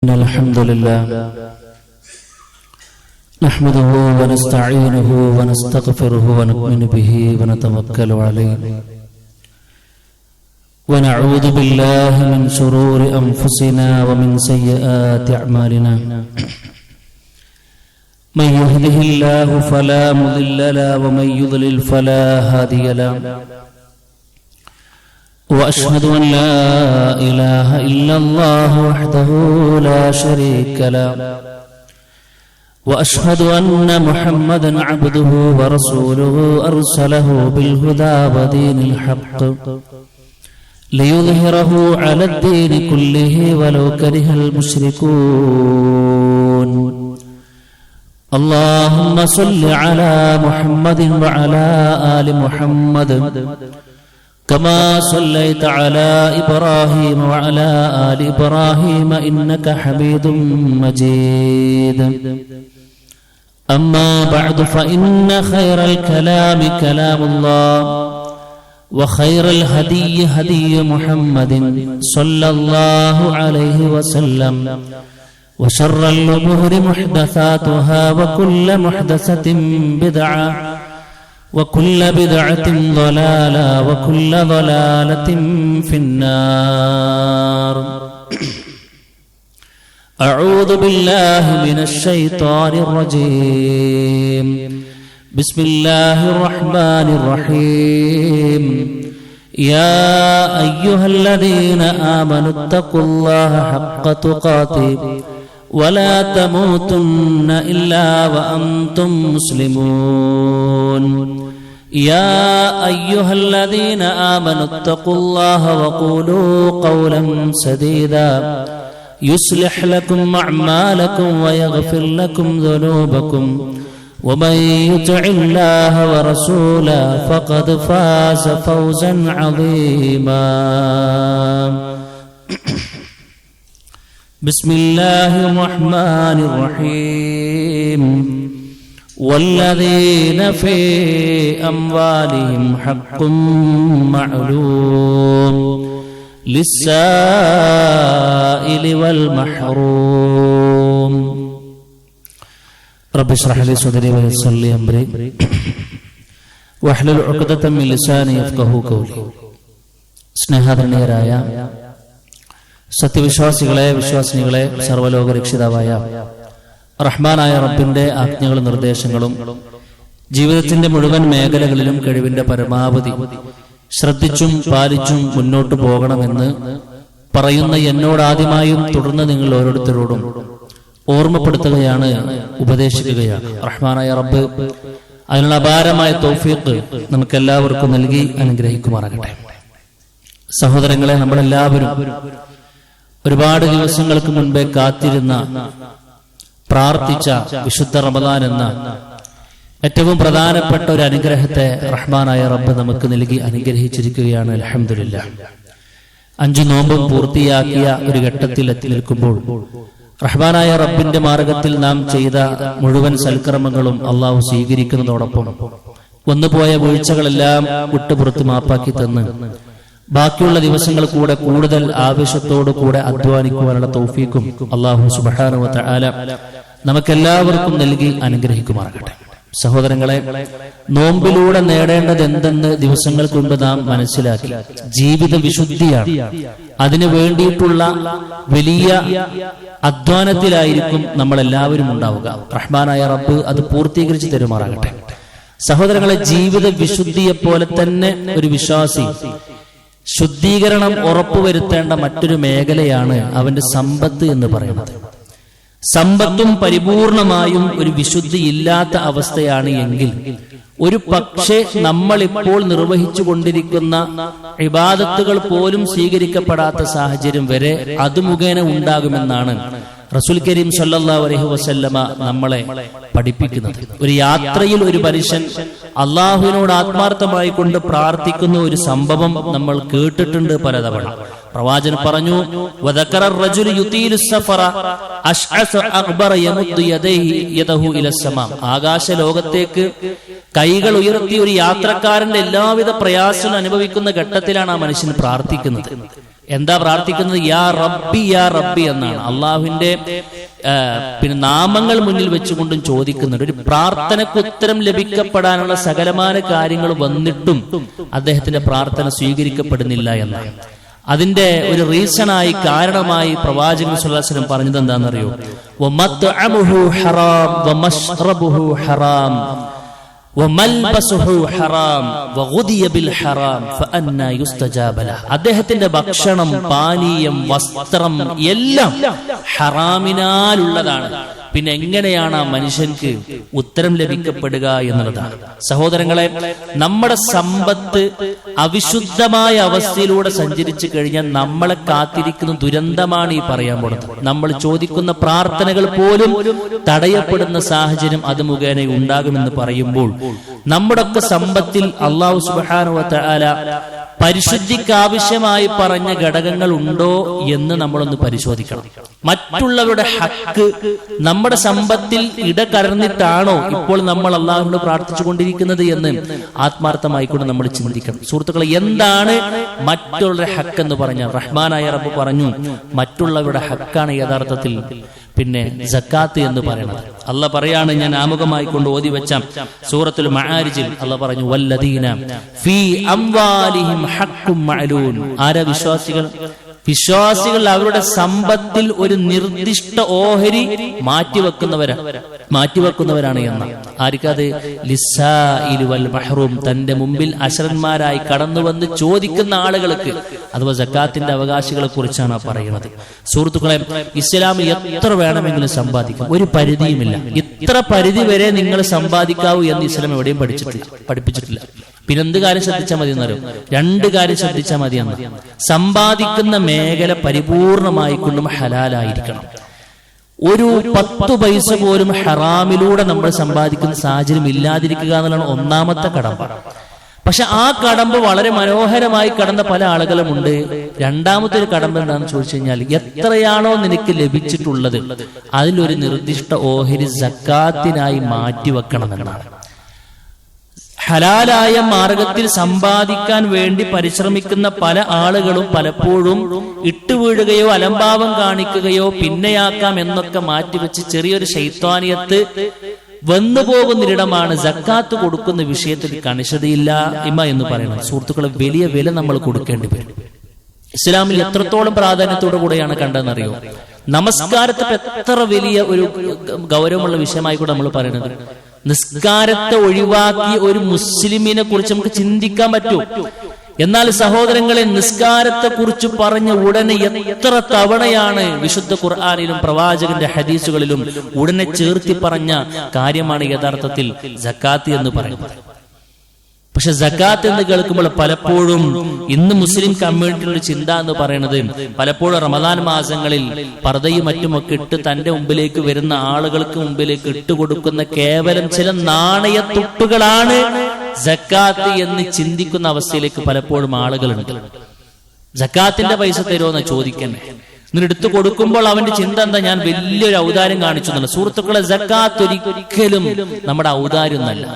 الحمد لله نحمده ونستعينه ونستغفره ونؤمن به ونتوكل عليه ونعوذ بالله من شرور أنفسنا ومن سيئات أعمالنا من يهده الله فلا مضل له ومن يضلل فلا هادي له وأشهد أن لا إله إلا الله وحده لا شريك له وأشهد أن محمدا عبده ورسوله أرسله بالهدى ودين الحق ليظهره على الدين كله ولو كره المشركون اللهم صل على محمد وعلى آل محمد كما صليت على إبراهيم وعلى آل إبراهيم إنك حميد مجيد أما بعد فإن خير الكلام كلام الله وخير الهدي هدي محمد صلى الله عليه وسلم وشر الأمور محدثاتها وكل محدثة بدعة وكل بدعة ضلالة وكل ضلالة في النار أعوذ بالله من الشيطان الرجيم بسم الله الرحمن الرحيم يا أيها الذين آمنوا اتقوا الله حق تقاته ولا تموتن إلا وأنتم مسلمون يا أيها الذين آمنوا اتقوا الله وقولوا قولا سديدا يصلح لكم أعمالكم ويغفر لكم ذنوبكم ومن يطع الله ورسوله فقد فاز فوزا عظيما بسم الله الرحمن الرحيم والذين في أموالهم حق معلوم للسائل والمحروم رب اشرح لي صدري ويسر لي أمري واحلل عقدة من لساني يفقهوا قولي സ്നേഹാദരണീയരായ സത്യവിശ്വാസികളെ വിശ്വാസിനികളെ സർവ്വലോക രക്ഷിതാവായ റഹ്മാനായ റബ്ബിന്റെ ആജ്ഞകളും നിർദ്ദേശങ്ങളും ജീവിതത്തിന്റെ മുഴുവൻ മേഖലകളിലും കഴിവിന്റെ പരമാവധി ശ്രദ്ധിച്ചും പാലിച്ചും മുന്നോട്ടു പോകണമെന്ന് പറയുന്ന എന്നോടാദ്യമായും തുടർന്ന് നിങ്ങൾ ഓരോരുത്തരോടും ഓർമ്മപ്പെടുത്തുകയാണ്, ഉപദേശിക്കുകയാണ്. റഹ്മാനായ റബ്ബ് അതിനുള്ള അപാരമായ തൗഫീഖ് നമുക്കെല്ലാവർക്കും നൽകി അനുഗ്രഹിക്കുമാറാകട്ടെ. സഹോദരങ്ങളെ, നമ്മളെല്ലാവരും ഒരുപാട് ദിവസങ്ങൾക്ക് മുൻപേ കാത്തിരുന്ന, പ്രാർത്ഥിച്ച വിശുദ്ധ റമദാൻ എന്ന ഏറ്റവും പ്രധാനപ്പെട്ട ഒരു അനുഗ്രഹത്തെ റഹ്മാനായ റബ്ബ് നമുക്ക് നൽകി അനുഗ്രഹിച്ചിരിക്കുകയാണ്. അൽഹംദുലില്ലാഹ്. 5 നോമ്പും പൂർത്തിയാക്കിയ ഒരു ഘട്ടത്തിൽ എത്തി നിൽക്കുമ്പോൾ റഹ്മാനായ റബ്ബിന്റെ മാർഗത്തിൽ നാം ചെയ്ത മുഴുവൻ സൽക്കർമ്മങ്ങളും അള്ളാഹു സ്വീകരിക്കുന്നതോടൊപ്പം വന്നുപോയ വീഴ്ചകളെല്ലാം വിട്ടുപുറത്ത് മാപ്പാക്കി തന്ന് ബാക്കിയുള്ള ദിവസങ്ങൾ കൂടെ കൂടുതൽ ആവേശത്തോടു കൂടെ അധ്വാനിക്കുവാനുള്ള തൗഫീഖും അല്ലാഹു സുബ്ഹാനഹു വ തആല നമുക്കെല്ലാവർക്കും നൽകി അനുഗ്രഹിക്കുമാറാകട്ടെ. സഹോദരങ്ങളെ, നോമ്പിലൂടെ നേടേണ്ടത് എന്തെന്ന് ദിവസങ്ങൾക്ക് മുൻപ് നാം മനസ്സിലാക്കി. ജീവിത വിശുദ്ധിയാണ്. അതിനു വേണ്ടിയിട്ടുള്ള വലിയ അധ്വാനത്തിലായിരിക്കും നമ്മളെല്ലാവരും ഉണ്ടാവുക. റഹ്മാനായ റബ്ബ് അത് പൂർത്തീകരിച്ച് തരുമാറാകട്ടെ. സഹോദരങ്ങളെ, ജീവിത വിശുദ്ധിയെ പോലെ തന്നെ ഒരു വിശ്വാസി ശുദ്ധീകരണം ഉറപ്പുവരുത്തേണ്ട മറ്റൊരു മേഖലയാണ് അവന്റെ സമ്പത്ത് എന്ന് പറയുന്നത്. സമ്പത്തും പരിപൂർണമായും ഒരു വിശുദ്ധി ഇല്ലാത്ത അവസ്ഥയാണ് എങ്കിൽ ഒരു പക്ഷേ നമ്മൾ ഇപ്പോൾ നിർവഹിച്ചു കൊണ്ടിരിക്കുന്ന ഇബാദത്തുകൾ പോലും സ്വീകരിക്കപ്പെടാത്ത സാഹചര്യം വരെ അത് മുഖേന ഉണ്ടാകുമെന്നാണ് റസൂൽ കരീം സല്ലല്ലാഹു അലൈഹി വസല്ലമ നമ്മളെ പഠിപ്പിക്കുന്നത്. ഒരു യാത്രയിൽ ഒരു മനുഷ്യൻ അള്ളാഹുവിനോട് ആത്മാർത്ഥമായി കൊണ്ട് പ്രാർത്ഥിക്കുന്ന ഒരു സംഭവം നമ്മൾ കേട്ടിട്ടുണ്ട് പലതവണ. പ്രവാചകൻ പറഞ്ഞു, വദക്കറ റജുലു യുതീലു സഫറ അശ്അസ അഖ്ബറ യമുദ്ദു യദഹു ഇലസ്സമാ. ആകാശ ലോകത്തേക്ക് കൈകൾ ഉയർത്തി ഒരു യാത്രക്കാരന്റെ എല്ലാവിധ പ്രയാസങ്ങളും അനുഭവിക്കുന്ന ഘട്ടത്തിലാണ് ആ മനുഷ്യൻ പ്രാർത്ഥിക്കുന്നത്. എന്താ പ്രാർത്ഥിക്കുന്നത്? യാ റബ്ബി യാ റബ്ബി എന്നാണ്. അള്ളാഹുവിന്റെ പിന്നെ നാമങ്ങൾ മുന്നിൽ വെച്ചുകൊണ്ടും ചോദിക്കുന്നുണ്ട്. ഒരു പ്രാർത്ഥനയ്ക്ക് ഉത്തരം ലഭിക്കപ്പെടാനുള്ള സകലമായ കാര്യങ്ങൾ വന്നിട്ടും അദ്ദേഹത്തിന്റെ പ്രാർത്ഥന സ്വീകരിക്കപ്പെടുന്നില്ല എന്നാണ്. അതിന്റെ ഒരു റീസണായി, കാരണമായി പ്രവാചകൻ സ്വല്ലല്ലാഹു അലൈഹി വസല്ലം പറഞ്ഞത് എന്താണെന്നറിയോ? വമത്അമുഹു ഹറാം വമശ്റബുഹു ഹറാം വമൽബസുഹു ഹറാം വഗുദിയ ബിൽ ഹറാം ഫഅന്നാ യുസ്തജാബ ലഹു. അദ്ദേഹത്തിന്റെ ഭക്ഷണം, പാനീയം, വസ്ത്രം എല്ലാം ഹറാമിനാലുള്ളതാണ്. പിന്നെ എങ്ങനെയാണ് ആ മനുഷ്യൻക്ക് ഉത്തരം ലഭിക്കപ്പെടുക എന്നുള്ളതാണ്. സഹോദരങ്ങളെ, നമ്മുടെ സമ്പത്ത് അവിശുദ്ധമായ അവസ്ഥയിലൂടെ സഞ്ചരിച്ചു കഴിഞ്ഞാൽ നമ്മളെ കാത്തിരിക്കുന്ന ദുരന്തമാണ് ഈ പറയാൻ പോകുന്നത്. നമ്മൾ ചോദിക്കുന്ന പ്രാർത്ഥനകൾ പോലും തടയപ്പെടുന്ന സാഹചര്യം അത് മുഖേന ഉണ്ടാകുമെന്ന് പറയുമ്പോൾ നമ്മുടെയൊക്കെ സമ്പത്തിൽ അല്ലാഹു സുബ്ഹാനഹു വ തആല പരിശുദ്ധിക്ക് ആവശ്യമായി പറഞ്ഞ ഘടകങ്ങൾ ഉണ്ടോ എന്ന് നമ്മളൊന്ന് പരിശോധിക്കണം. മറ്റുള്ളവരുടെ ഹക്ക് നമ്മുടെ സമ്പത്തിൽ ഇടകലർന്നിട്ടാണോ ഇപ്പോൾ നമ്മൾ അള്ളാഹുവിനോട് പ്രാർത്ഥിച്ചുകൊണ്ടിരിക്കുന്നത് എന്ന് ആത്മാർത്ഥമായിക്കൊണ്ട് നമ്മൾ ചിന്തിക്കണം. സുഹൃത്തുക്കളെ, എന്താണ് മറ്റുള്ളവരുടെ ഹക്ക് എന്ന് പറഞ്ഞാൽ? റഹ്മാനായ റബ്ബ് പറഞ്ഞു, മറ്റുള്ളവരുടെ ഹക്കാണ് യഥാർത്ഥത്തിൽ പിന്നെ സക്കാത്ത് എന്ന് പറയുന്നത്. അള്ളാഹ് പറയാണ്, ഞാൻ ആമുഖമായി കൊണ്ട് ഓതി വെച്ച സൂറത്തുൽ മആരിജിൽ അള്ളാഹ് പറഞ്ഞു, വല്ലദീന ഫീ അംവാലിഹിം ഹഖ്ഖും മഅലൂൻ. ആരാ വിശ്വാസികൾ? വിശ്വാസികൾ അവരുടെ സമ്പത്തിൽ ഒരു നിർദ്ദിഷ്ട ഓഹരി മാറ്റിവെക്കുന്നവരാണ് എന്ന. ആർക്കത്? ലിസ്സാഇലി വൽ മഹ്റൂം, തന്റെ മുമ്പിൽ അശരന്മാരായി കടന്നു വന്ന് ചോദിക്കുന്ന ആളുകൾക്ക്, അഥവാ സക്കാത്തിന്റെ അവകാശികളെ കുറിച്ചാണ് പറയുന്നത്. സുഹൃത്തുക്കളെ, ഇസ്ലാമിൽ എത്ര വേണമെങ്കിലും സമ്പാദിക്കാം, ഒരു പരിധിയുമില്ല. ഇത്ര പരിധി വരെ നിങ്ങൾ സമ്പാദിക്കാവൂ എന്ന് ഇസ്ലാം എവിടെയും പഠിപ്പിച്ചിട്ടില്ല. പിന്നെ എന്ത് കാര്യം ശ്രദ്ധിച്ചാൽ മതി എന്നറിയോ? 2 കാര്യം ശ്രദ്ധിച്ചാൽ മതി എന്ന്. സമ്പാദിക്കുന്ന മേഖല പരിപൂർണമായി കൊണ്ടും ഹലാലായിരിക്കണം. ഒരു 10 പൈസ പോലും ഹറാമിലൂടെ നമ്മൾ സമ്പാദിക്കുന്ന സാഹചര്യം ഇല്ലാതിരിക്കുക എന്നുള്ളതാണ് ഒന്നാമത്തെ കടമ്പ. പക്ഷെ ആ കടമ്പ് വളരെ മനോഹരമായി കടന്ന പല ആളുകളുമുണ്ട്. രണ്ടാമത്തെ ഒരു കടമ്പ് എന്താണെന്ന് ചോദിച്ചു കഴിഞ്ഞാൽ, എത്രയാണോ നിനക്ക് ലഭിച്ചിട്ടുള്ളത് അതിലൊരു നിർദ്ദിഷ്ട ഓഹരി സക്കാത്തിനായി മാറ്റിവെക്കണമെന്നാണ്. ഹലാലായ മാർഗത്തിൽ സമ്പാദിക്കാൻ വേണ്ടി പരിശ്രമിക്കുന്ന പല ആളുകളും പലപ്പോഴും ഇട്ടുവീഴുകയോ അലംഭാവം കാണിക്കുകയോ പിന്നെയാക്കാം എന്നൊക്കെ മാറ്റിവെച്ച് ചെറിയൊരു ശൈത്വാനിയത്ത് വന്നുപോകുന്നിടമാണ് സക്കാത്ത് കൊടുക്കുന്ന വിഷയത്തിൽ കണിശതയില്ല എന്ന് പറയുന്നത്. സുഹൃത്തുക്കളെ, വലിയ വില നമ്മൾ കൊടുക്കേണ്ടി വരും. ഇസ്ലാമിൽ എത്രത്തോളം പ്രാധാന്യത്തോടു കൂടെയാണ് കണ്ടതെന്നറിയോ? നമസ്കാരത്തെ എത്ര വലിയ ഒരു ഗൗരവമുള്ള വിഷയമായി കൂടെ നമ്മൾ പറയുന്നത്. നിസ്കാരത്തെ ഒഴിവാക്കി ഒരു മുസ്ലിമിനെ കുറിച്ച് നമുക്ക് ചിന്തിക്കാൻ പറ്റൂ. എന്നാൽ സഹോദരങ്ങളെ, നിസ്കാരത്തെ കുറിച്ച് പറഞ്ഞ ഉടനെ എത്ര തവണയാണ് വിശുദ്ധ ഖുർആനിലും പ്രവാചകന്റെ ഹദീസുകളിലും ഉടനെ ചേർത്തി പറഞ്ഞ കാര്യമാണ് യഥാർത്ഥത്തിൽ സക്കാത്ത് എന്ന് പറയുന്നത്. പക്ഷെ സക്കാത്ത് എന്ന് കേൾക്കുമ്പോൾ പലപ്പോഴും ഇന്ന് മുസ്ലിം കമ്മ്യൂണിറ്റിയുടെ ചിന്ത എന്ന് പറയുന്നത്, പലപ്പോഴും റമദാൻ മാസങ്ങളിൽ പർദയും മറ്റുമൊക്കെ ഇട്ട് തന്റെ മുമ്പിലേക്ക് വരുന്ന ആളുകൾക്ക് മുമ്പിലേക്ക് ഇട്ടുകൊടുക്കുന്ന കേവലം ചില നാണയത്തുട്ടുകളാണ് സക്കാത്ത് എന്ന് ചിന്തിക്കുന്ന അവസ്ഥയിലേക്ക് പലപ്പോഴും ആളുകളുണ്ട്. സക്കാത്തിന്റെ പൈസ തരുമോന്ന് ചോദിക്കണേ. എന്നിട്ട് കൊടുക്കുമ്പോൾ അവന്റെ ചിന്ത എന്താ? ഞാൻ വലിയൊരു ഔദാര്യം കാണിച്ചു എന്നല്ല. സുഹൃത്തുക്കളെ, സക്കാത്ത് ഒരിക്കലും നമ്മുടെ ഔദാര്യം എന്നല്ല,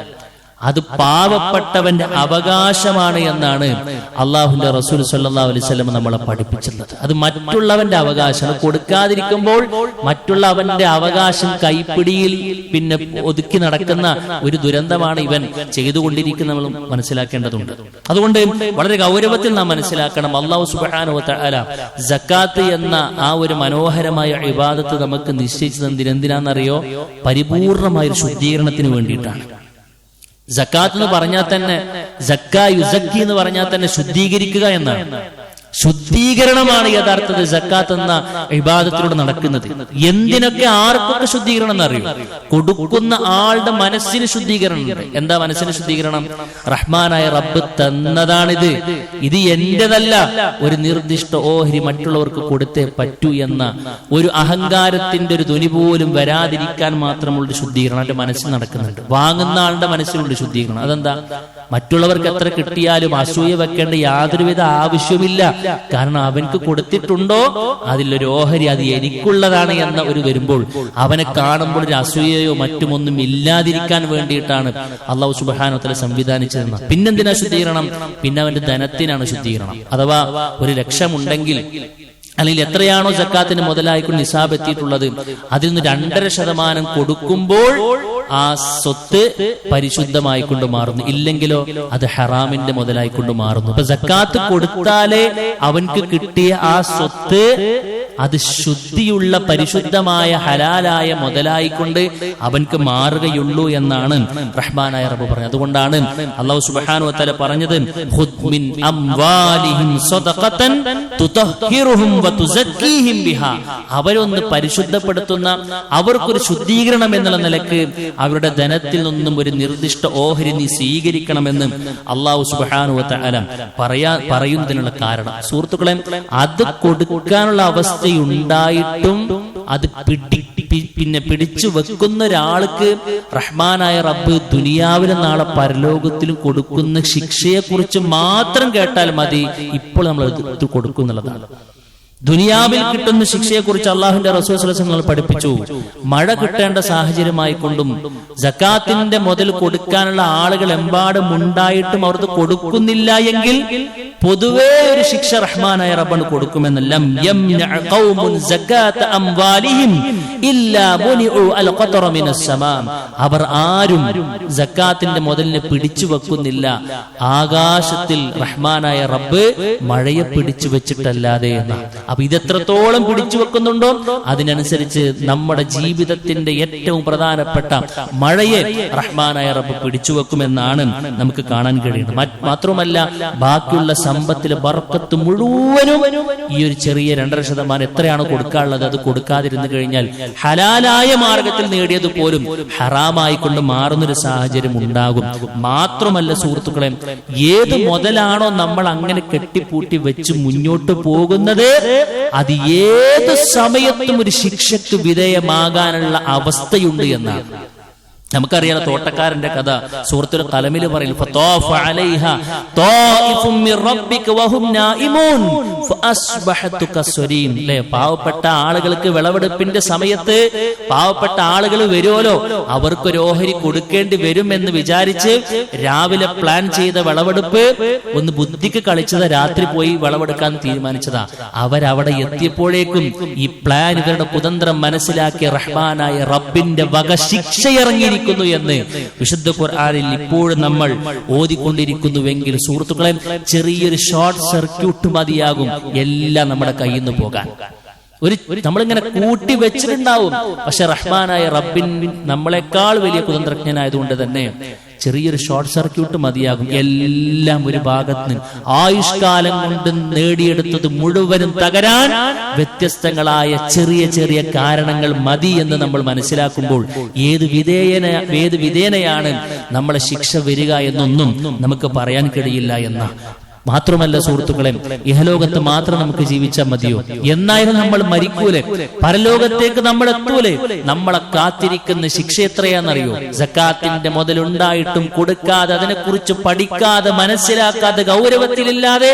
അത് പാവപ്പെട്ടവന്റെ അവകാശമാണ് എന്നാണ് അള്ളാഹുവിന്റെ റസൂൽ സല്ലല്ലാഹു അലൈഹി വസല്ലം നമ്മളെ പഠിപ്പിച്ചിട്ടുള്ളത്. അത് മറ്റുള്ളവന്റെ അവകാശം. കൊടുക്കാതിരിക്കുമ്പോൾ മറ്റുള്ള അവന്റെ അവകാശം കൈപ്പിടിയിൽ പിന്നെ ഒതുക്കി നടക്കുന്ന ഒരു ദുരന്തമാണ് ഇവൻ ചെയ്തുകൊണ്ടിരിക്കുന്നത് മനസ്സിലാക്കേണ്ടതുണ്ട്. അതുകൊണ്ട് വളരെ ഗൗരവത്തിൽ നാം മനസ്സിലാക്കണം, അല്ലാഹു സുബ്ഹാനഹു വ തആല സക്കാത്ത് എന്ന ആ ഒരു മനോഹരമായ ഇബാദത്ത് നമുക്ക് നിശ്ചയിച്ചത് എന്തിനാണെന്നറിയോ? പരിപൂർണമായ ഒരു ശുദ്ധീകരണത്തിന് വേണ്ടിയിട്ടാണ്. സക്കാത്ത് എന്ന് പറഞ്ഞാൽ തന്നെ, സക്കാ യുസക്കി എന്ന് പറഞ്ഞാൽ തന്നെ ശുദ്ധീകരിക്കുക എന്നാണ്. ശുദ്ധീകരണമാണ് യഥാർത്ഥത്തിൽ സക്കാത്ത് എന്ന ഇബാദത്തിലൂടെ നടക്കുന്നത്. എന്തിനൊക്കെ ആർക്കൊക്കെ ശുദ്ധീകരണം എന്നറിയും? കൊടുക്കുന്ന ആളുടെ മനസ്സിന് ശുദ്ധീകരണം. എന്താ മനസ്സിന് ശുദ്ധീകരണം? റഹ്മാനായ റബ്ബ് തന്നതാണിത്, ഇത് എന്റേതല്ല, ഒരു നിർദ്ദിഷ്ട ഓഹരി മറ്റുള്ളവർക്ക് കൊടുത്തേ പറ്റൂ എന്ന ഒരു അഹങ്കാരത്തിന്റെ ഒരു ധ്വനി പോലും വരാതിരിക്കാൻ മാത്രമുള്ള ശുദ്ധീകരണം എന്റെ മനസ്സിൽ നടക്കുന്നുണ്ട്. വാങ്ങുന്ന ആളുടെ മനസ്സിലുള്ള ശുദ്ധീകരണം. അതെന്താ? മറ്റുള്ളവർക്ക് എത്ര കിട്ടിയാലും അസൂയ വെക്കേണ്ട യാതൊരുവിധ ആവശ്യമില്ല. കാരണം അവൻക്ക് കൊടുത്തിട്ടുണ്ടോ അതിലൊരു ഓഹരി അത് എനിക്കുള്ളതാണ് എന്ന ഒരു വരുമ്പോൾ അവനെ കാണുമ്പോൾ ഒരു അസൂയയോ മറ്റുമൊന്നും ഇല്ലാതിരിക്കാൻ വേണ്ടിയിട്ടാണ് അള്ളാഹു സുബ്ഹാനഹു വ തആല സംവിധാനിച്ചതെന്ന്. പിന്നെന്തിനാ ശുദ്ധീകരണം? പിന്നെ അവന്റെ ധനത്തിനാണ് ശുദ്ധീകരണം. അഥവാ 1,00,000 ഉണ്ടെങ്കിൽ അല്ലെങ്കിൽ എത്രയാണോ സക്കാത്തിന് മുതലായിക്കൊണ്ട് നിസാബ് എത്തിയിട്ടുള്ളത് അതിൽ നിന്ന് 2.5% കൊടുക്കുമ്പോൾ ആ സ്വത്ത് പരിശുദ്ധമായിക്കൊണ്ട് മാറുന്നു. ഇല്ലെങ്കിലോ അത് ഹറാമിന്റെ മുതലായിക്കൊണ്ട് മാറുന്നു. അപ്പൊ സക്കാത്ത് കൊടുത്താലേ അവൻക്ക് കിട്ടിയ ആ സ്വത്ത് അത് ശുദ്ധിയുള്ള പരിശുദ്ധമായ ഹലാലായ മുതലായിക്കൊണ്ട് അവൻക്ക് മാറുകയുള്ളൂ എന്നാണ് റഹ്മാനായ റബ്ബ് പറഞ്ഞത്. അതുകൊണ്ടാണ് അല്ലാഹു സുബ്ഹാനഹു വ തആല പറഞ്ഞത് ഖുദ് മിൻ അംവാലിഹിം സദഖതൻ തുതഹിറുഹും വതുസക്കീഹിം ബിഹാ. അവരൊന്ന് പരിശുദ്ധപ്പെടുത്തുന്ന, അവർക്കൊരു ശുദ്ധീകരണം എന്നുള്ള നിലക്ക് അവരുടെ ധനത്തിൽ നിന്നും ഒരു നിർദ്ദിഷ്ട ഓഹരി നീ സ്വീകരിക്കണമെന്ന് അല്ലാഹു സുബ്ഹാനഹു വ തആല പറയുന്നതിനുള്ള കാരണം, സുഹൃത്തുക്കളെ, അത് കൊടുക്കാനുള്ള അവസ്ഥയുണ്ടായിട്ടും അത് പിടിച്ചു വെക്കുന്ന ഒരാൾക്ക് റഹ്മാനായ റബ്ബ് ദുനിയാവിലും നാളെ പരലോകത്തിലും കൊടുക്കുന്ന ശിക്ഷയെ കുറിച്ച് മാത്രം കേട്ടാൽ മതി. ഇപ്പോൾ നമ്മൾ ഇത് കൊടുക്കുന്നുള്ളതാണ്. ദുനിയാവിൽ കിട്ടുന്ന ശിക്ഷയെ കുറിച്ച് അള്ളാഹുവിന്റെ റസൂൽ സ്വല്ലല്ലാഹു അലൈഹി വസല്ലം പഠിപ്പിച്ചു. മഴ കിട്ടേണ്ട സാഹചര്യമായി കൊണ്ടും സക്കാത്തിന്റെ മുതൽ കൊടുക്കാനുള്ള ആളുകൾ എമ്പാടും ഉണ്ടായിട്ടും അവർക്ക് കൊടുക്കുന്നില്ല എങ്കിൽ പൊതുവേ ഒരു ശിക്ഷ റഹ്മാനായ റബ്ബ് കൊടുക്കുമെന്നല്ല. അവർ ആരും സക്കാത്തിന്റെ മുതലിനെ പിടിച്ചു വെക്കുന്നില്ല, ആകാശത്തിൽ റഹ്മാനായ റബ്ബ് മഴയെ പിടിച്ചു വെച്ചിട്ടല്ലാതെ എന്ന്. അപ്പൊ ഇതെത്രത്തോളം പിടിച്ചു വെക്കുന്നുണ്ടോ അതിനനുസരിച്ച് നമ്മുടെ ജീവിതത്തിന്റെ ഏറ്റവും പ്രധാനപ്പെട്ട മഴയെ റഹ്മാനായ റബ്ബ് പിടിച്ചു വെക്കുമെന്നാണ് നമുക്ക് കാണാൻ കഴിയുന്നത്. മാത്രമല്ല, ബാക്കിയുള്ള സമ്പത്തിലെ ബർക്കത്ത് മുഴുവനും ഈ ഒരു ചെറിയ 2.5% എത്രയാണ് കൊടുക്കാനുള്ളത് അത് കൊടുക്കാതിരുന്നു കഴിഞ്ഞാൽ ഹലാലായ മാർഗത്തിൽ നേടിയത് പോലും ഹറാമായി കൊണ്ട് മാറുന്നൊരു സാഹചര്യം ഉണ്ടാകും. മാത്രമല്ല സുഹൃത്തുക്കളെ, ഏത് മുതലാണോ നമ്മൾ അങ്ങനെ കെട്ടിപ്പൂട്ടി വെച്ച് മുന്നോട്ട് പോകുന്നത് അത് ഏത് സമയത്തും ഒരു ശിക്ഷയ്ക്ക് വിധേയമാകാനുള്ള അവസ്ഥയുണ്ട് എന്നാണ്. നമുക്കറിയാം തോട്ടക്കാരന്റെ കഥ സൂറത്തുൽ ഖലമിൽ പറയുന്നു, പാവപ്പെട്ട ആളുകൾക്ക് വിളവെടുപ്പിന്റെ സമയത്ത് പാവപ്പെട്ട ആളുകൾ വരുമല്ലോ, അവർക്കൊരു ഓഹരി കൊടുക്കേണ്ടി വരും എന്ന് വിചാരിച്ച് രാവിലെ പ്ലാൻ ചെയ്ത വിളവെടുപ്പ് ഒന്ന് ബുദ്ധിക്ക് കളിച്ചത് രാത്രി പോയി വിളവെടുക്കാൻ തീരുമാനിച്ചതാ. അവരവിടെ എത്തിയപ്പോഴേക്കും ഈ പ്ലാൻ ഇവരുടെ കുതന്ത്രം മനസ്സിലാക്കിയ റഹ്മാനായ റബ്ബിന്റെ വക ശിക്ഷയിറങ്ങി എന്ന് വിശുദ്ധ ഖുർആനിൽ ഇപ്പോഴും നമ്മൾ ഓതിക്കൊണ്ടിരിക്കുന്നുവെങ്കിൽ സുഹൃത്തുക്കളെ, ചെറിയൊരു ഷോർട്ട് സർക്യൂട്ട് മതിയാകും എല്ലാം നമ്മുടെ കയ്യിൽ നിന്ന് പോകാൻ. നമ്മളിങ്ങനെ കൂട്ടി വെച്ചിട്ടുണ്ടാവും. പക്ഷെ റഹ്മാനായ റബ്ബിൻ നമ്മളെക്കാൾ വലിയ കുതന്ത്രജ്ഞനായതുകൊണ്ട് തന്നെ ചെറിയൊരു ഷോർട്ട് സർക്യൂട്ട് മതിയാകും എല്ലാം ഒരു ഭാഗത്ത് ആയുഷ്കാലം കൊണ്ട് നേടിയെടുത്തത് മുഴുവനും തകരാൻ വ്യത്യസ്തങ്ങളായ ചെറിയ ചെറിയ കാരണങ്ങൾ മതി എന്ന് നമ്മൾ മനസ്സിലാക്കുമ്പോൾ ഏത് വിധേനയാണ് നമ്മളെ ശിക്ഷ വരിക എന്നൊന്നും നമുക്ക് പറയാൻ കഴിയില്ല എന്ന. മാത്രമല്ല സുഹൃത്തുക്കളെ, ഇഹലോകത്ത് മാത്രം നമുക്ക് ജീവിച്ചാൽ മതിയോ? എന്നാലും നമ്മൾ മരിക്കൂലേ? പരലോകത്തേക്ക് നമ്മൾ എത്തൂലേ? നമ്മളെ കാത്തിരിക്കുന്ന ശിക്ഷ എത്രയാണെന്നറിയോ? സക്കാത്തിന്റെ മുതലുണ്ടായിട്ടും കൊടുക്കാതെ, അതിനെക്കുറിച്ച് പഠിക്കാതെ, മനസ്സിലാക്കാതെ, ഗൗരവത്തിലില്ലാതെ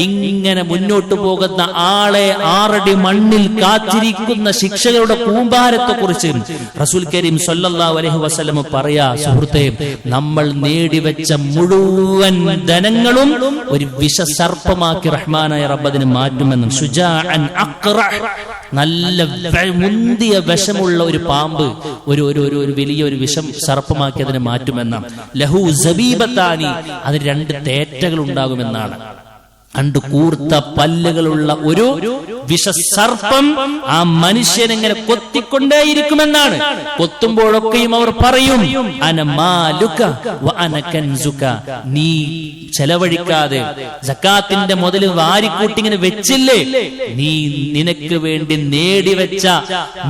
ഇങ്ങനെ മുന്നോട്ട് പോകുന്ന ആളെ 6 അടി മണ്ണിൽ കാത്തിരിക്കുന്ന ശിക്ഷകളുടെ കൂമ്പാരത്തെ കുറിച്ച് റസൂൽ കരീം സ്വല്ലല്ലാഹു അലൈഹി വസല്ലം പറയാ, സുഹൃത്തേ, നമ്മൾ നേടിവെച്ച മുഴുവൻ ധനങ്ങളും ഒരു വിഷസർപ്പമാക്കി റഹ്മാനായ റബ്ബ് അതിനെ മാറ്റുമെന്നും, ശുജാഅൻ അഖ്റഹ്, നല്ല മുന്തിയ വിഷമുള്ള ഒരു പാമ്പ്, ഒരു വലിയ ഒരു വിഷം സർപ്പമാക്കി അതിനെ മാറ്റുമെന്നാണ്. ലഹു സബീബത്താനി, അതിന് 2 തേറ്റകൾ ഉണ്ടാകുമെന്നാണ്. 2 കൂർത്ത പല്ലുകളുള്ള ഒരു വിഷസർപ്പം ആ മനുഷ്യനെങ്ങനെ കൊത്തിക്കൊണ്ടേയിരിക്കുമെന്നാണ്. കൊത്തുമ്പോഴൊക്കെയും അവർ പറയും, അന മാലുക വ അന കൻസുക, നീ ചെലവഴിക്കാതെ സക്കാത്തിന്റെ മുതൽ വാരിക്കൂട്ടിങ്ങനെ വെച്ചില്ലേ, നീ നിനക്ക് വേണ്ടി നേടിവെച്ച